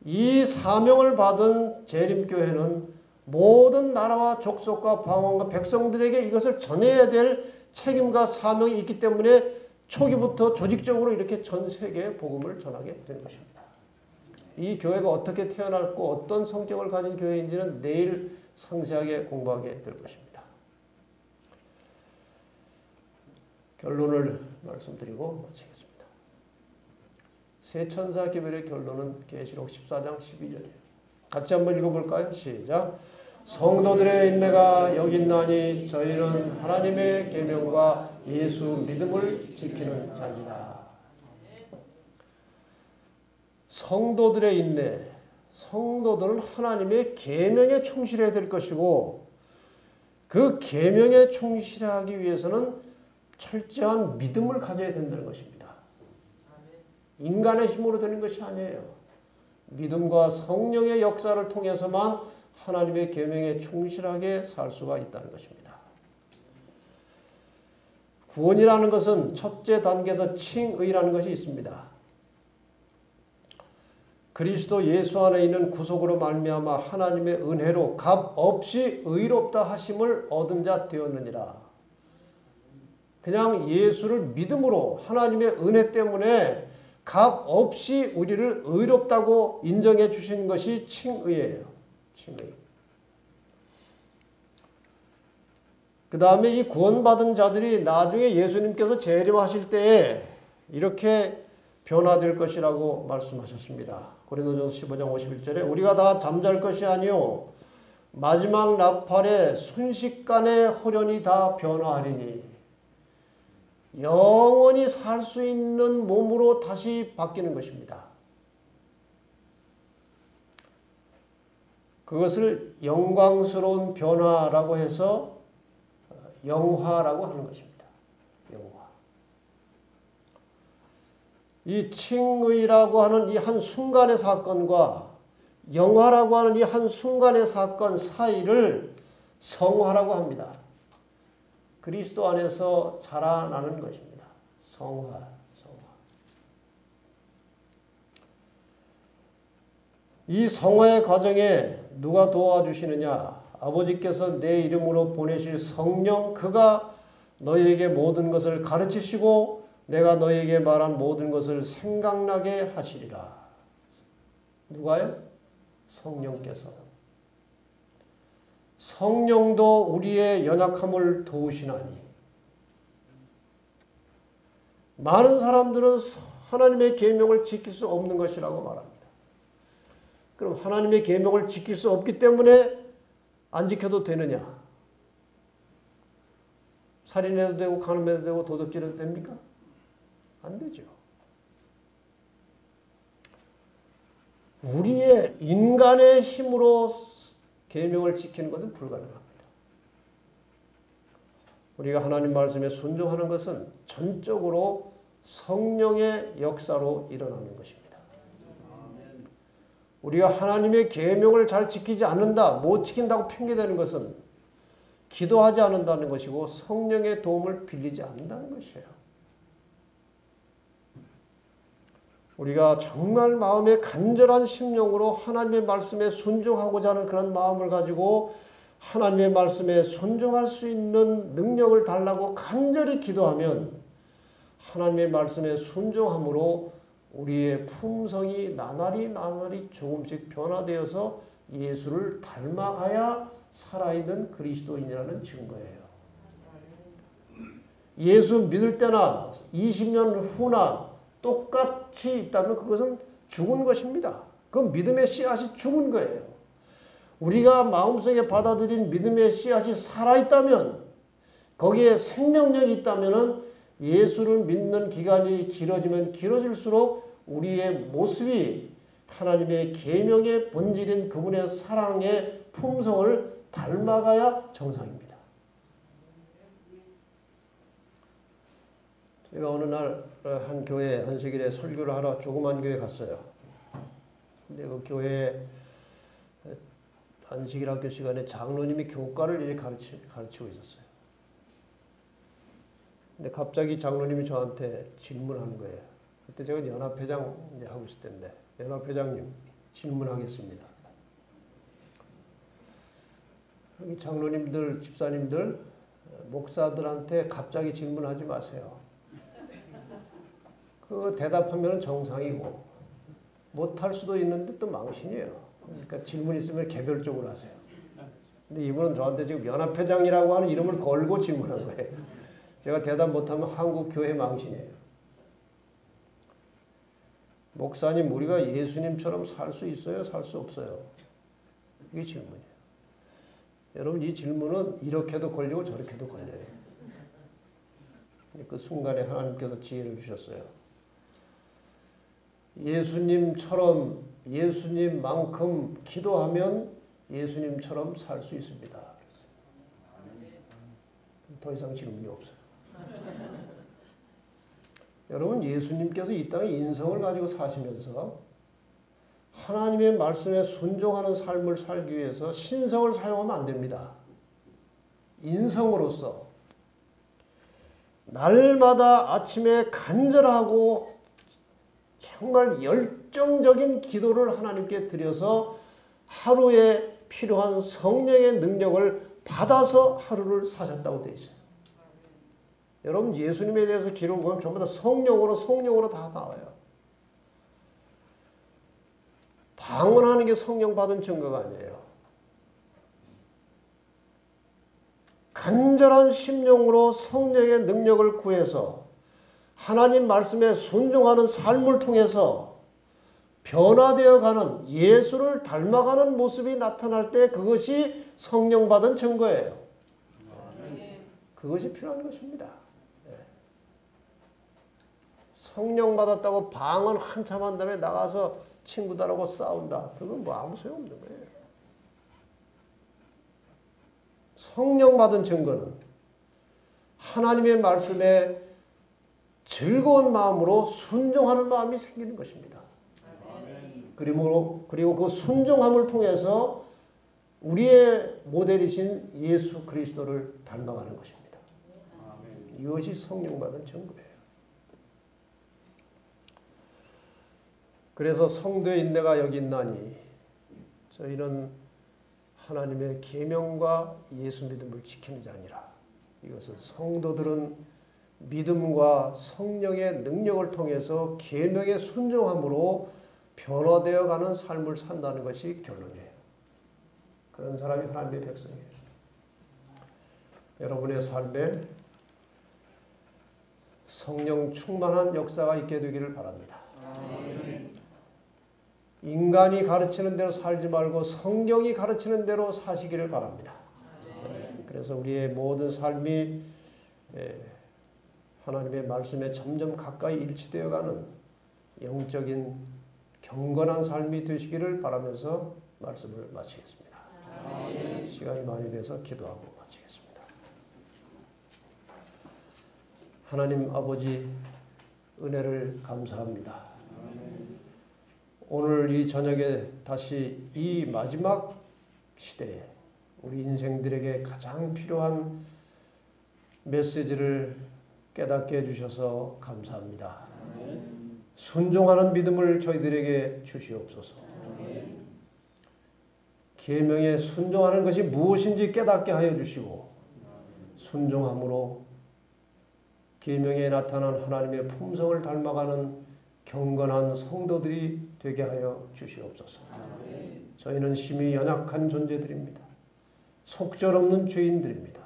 이 사명을 받은 재림교회는 모든 나라와 족속과 방언과 백성들에게 이것을 전해야 될 책임과 사명이 있기 때문에 초기부터 조직적으로 이렇게 전 세계에 복음을 전하게 된 것입니다. 이 교회가 어떻게 태어났고 어떤 성격을 가진 교회인지는 내일 상세하게 공부하게 될 것입니다. 결론을 말씀드리고 마치겠습니다. 쇠천사 기별의 결론은 계시록 14장 12절이에요. 같이 한번 읽어볼까요? 시작. 성도들의 인내가 여기 있나니 저희는 하나님의 계명과 예수 믿음을 지키는 자니라. 성도들의 인내, 성도들은 하나님의 계명에 충실해야 될 것이고 그 계명에 충실하기 위해서는 철저한 믿음을 가져야 된다는 것입니다. 인간의 힘으로 되는 것이 아니에요. 믿음과 성령의 역사를 통해서만 하나님의 계명에 충실하게 살 수가 있다는 것입니다. 구원이라는 것은 첫째 단계에서 칭의라는 것이 있습니다. 그리스도 예수 안에 있는 구속으로 말미암아 하나님의 은혜로 값 없이 의롭다 하심을 얻은 자 되었느니라. 그냥 예수를 믿음으로 하나님의 은혜 때문에 값 없이 우리를 의롭다고 인정해 주신 것이 칭의예요. 칭의. 그 다음에 이 구원받은 자들이 나중에 예수님께서 재림하실 때에 이렇게 변화될 것이라고 말씀하셨습니다. 고린도전서 15장 51절에 우리가 다 잠잘 것이 아니요 마지막 나팔에 순식간에 호련히 다 변화하리니 영원히 살 수 있는 몸으로 다시 바뀌는 것입니다. 그것을 영광스러운 변화라고 해서 영화라고 하는 것입니다. 영화. 이 칭의라고 하는 이 한 순간의 사건과 영화라고 하는 이 한 순간의 사건 사이를 성화라고 합니다. 그리스도 안에서 자라나는 것입니다. 성화. 이 성화의 과정에 누가 도와주시느냐? 아버지께서 내 이름으로 보내실 성령 그가 너희에게 모든 것을 가르치시고 내가 너희에게 말한 모든 것을 생각나게 하시리라. 누가요? 성령께서. 성령도 우리의 연약함을 도우시나니. 많은 사람들은 하나님의 계명을 지킬 수 없는 것이라고 말합니다. 그럼 하나님의 계명을 지킬 수 없기 때문에 안 지켜도 되느냐? 살인해도 되고 간음해도 되고 도둑질해도 됩니까? 안 되죠. 우리의 인간의 힘으로 계명을 지키는 것은 불가능합니다. 우리가 하나님 말씀에 순종하는 것은 전적으로 성령의 역사로 일어나는 것입니다. 우리가 하나님의 계명을 잘 지키지 않는다, 못 지킨다고 핑계대는 것은 기도하지 않는다는 것이고 성령의 도움을 빌리지 않는다는 것이에요. 우리가 정말 마음의 간절한 심령으로 하나님의 말씀에 순종하고자 하는 그런 마음을 가지고 하나님의 말씀에 순종할 수 있는 능력을 달라고 간절히 기도하면 하나님의 말씀에 순종함으로 우리의 품성이 나날이 조금씩 변화되어서 예수를 닮아가야 살아있는 그리스도인이라는 증거예요. 예수 믿을 때나 20년 후나 똑같이 있다면 그것은 죽은 것입니다. 그 믿음의 씨앗이 죽은 거예요. 우리가 마음속에 받아들인 믿음의 씨앗이 살아있다면 거기에 생명력이 있다면 예수를 믿는 기간이 길어지면 길어질수록 우리의 모습이 하나님의 계명의 본질인 그분의 사랑의 품성을 닮아가야 정상입니다. 제가 어느 날 한 교회 안식일에 설교를 하러 조그만 교회 갔어요. 근데 그 교회 안식일 학교 시간에 장로님이 교과를 이렇게 가르치고 있었어요. 근데 갑자기 장로님이 저한테 질문하는 거예요. 그때 제가 연합회장 이제 하고 있을 때인데, 연합회장님 질문하겠습니다. 여기 장로님들, 집사님들, 목사들한테 갑자기 질문하지 마세요. 그 대답하면 정상이고 못할 수도 있는데 또 망신이에요. 그러니까 질문 있으면 개별적으로 하세요. 근데 이분은 저한테 지금 연합회장이라고 하는 이름을 걸고 질문한 거예요. 제가 대답 못하면 한국교회 망신이에요. 목사님, 우리가 예수님처럼 살 수 있어요? 살 수 없어요? 이게 질문이에요. 여러분, 이 질문은 이렇게도 걸리고 저렇게도 걸려요. 그 순간에 하나님께서 지혜를 주셨어요. 예수님처럼, 예수님만큼 기도하면 예수님처럼 살 수 있습니다. 더 이상 질문이 없어요. 여러분, 예수님께서 이 땅에 인성을 가지고 사시면서 하나님의 말씀에 순종하는 삶을 살기 위해서 신성을 사용하면 안 됩니다. 인성으로서 날마다 아침에 간절하고 정말 열정적인 기도를 하나님께 드려서 하루에 필요한 성령의 능력을 받아서 하루를 사셨다고 되어 있어요. 여러분, 예수님에 대해서 기록을 보면 전부 다 성령으로 다 나와요. 방언하는 게 성령 받은 증거가 아니에요. 간절한 심령으로 성령의 능력을 구해서 하나님 말씀에 순종하는 삶을 통해서 변화되어가는 예수를 닮아가는 모습이 나타날 때 그것이 성령 받은 증거예요. 그것이 필요한 것입니다. 성령 받았다고 방언 한참 한 다음에 나가서 친구들하고 싸운다. 그건 뭐 아무 소용없는 거예요. 성령 받은 증거는 하나님의 말씀에 즐거운 마음으로 순종하는 마음이 생기는 것입니다. 그리고 그 순종함을 통해서 우리의 모델이신 예수 그리스도를 닮아가는 것입니다. 이것이 성령 받은 증거예요. 그래서 성도의 인내가 여기 있나니 저희는 하나님의 계명과 예수 믿음을 지키는 자니라. 이것은 성도들은 믿음과 성령의 능력을 통해서 계명에 순종함으로 변화되어가는 삶을 산다는 것이 결론이에요. 그런 사람이 하나님의 백성이에요. 여러분의 삶에 성령 충만한 역사가 있게 되기를 바랍니다. 인간이 가르치는 대로 살지 말고 성경이 가르치는 대로 사시기를 바랍니다. 그래서 우리의 모든 삶이 하나님의 말씀에 점점 가까이 일치되어가는 영적인 경건한 삶이 되시기를 바라면서 말씀을 마치겠습니다. 시간이 많이 돼서 기도하고 마치겠습니다. 하나님 아버지 은혜를 감사합니다. 오늘 이 저녁에 다시 이 마지막 시대에 우리 인생들에게 가장 필요한 메시지를 깨닫게 해주셔서 감사합니다. 순종하는 믿음을 저희들에게 주시옵소서. 계명에 순종하는 것이 무엇인지 깨닫게 하여 주시고 순종함으로 계명에 나타난 하나님의 품성을 닮아가는 경건한 성도들이 되게 하여 주시옵소서. 저희는 심히 연약한 존재들입니다. 속절없는 죄인들입니다.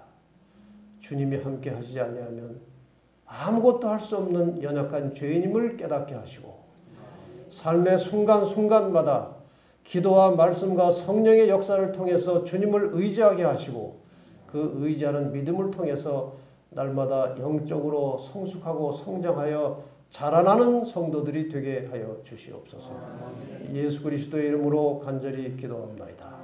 주님이 함께 하시지 아니하면 아무것도 할 수 없는 연약한 죄인임을 깨닫게 하시고 삶의 순간순간마다 기도와 말씀과 성령의 역사를 통해서 주님을 의지하게 하시고 그 의지하는 믿음을 통해서 날마다 영적으로 성숙하고 성장하여 자라나는 성도들이 되게 하여 주시옵소서. 예수 그리스도의 이름으로 간절히 기도합니다.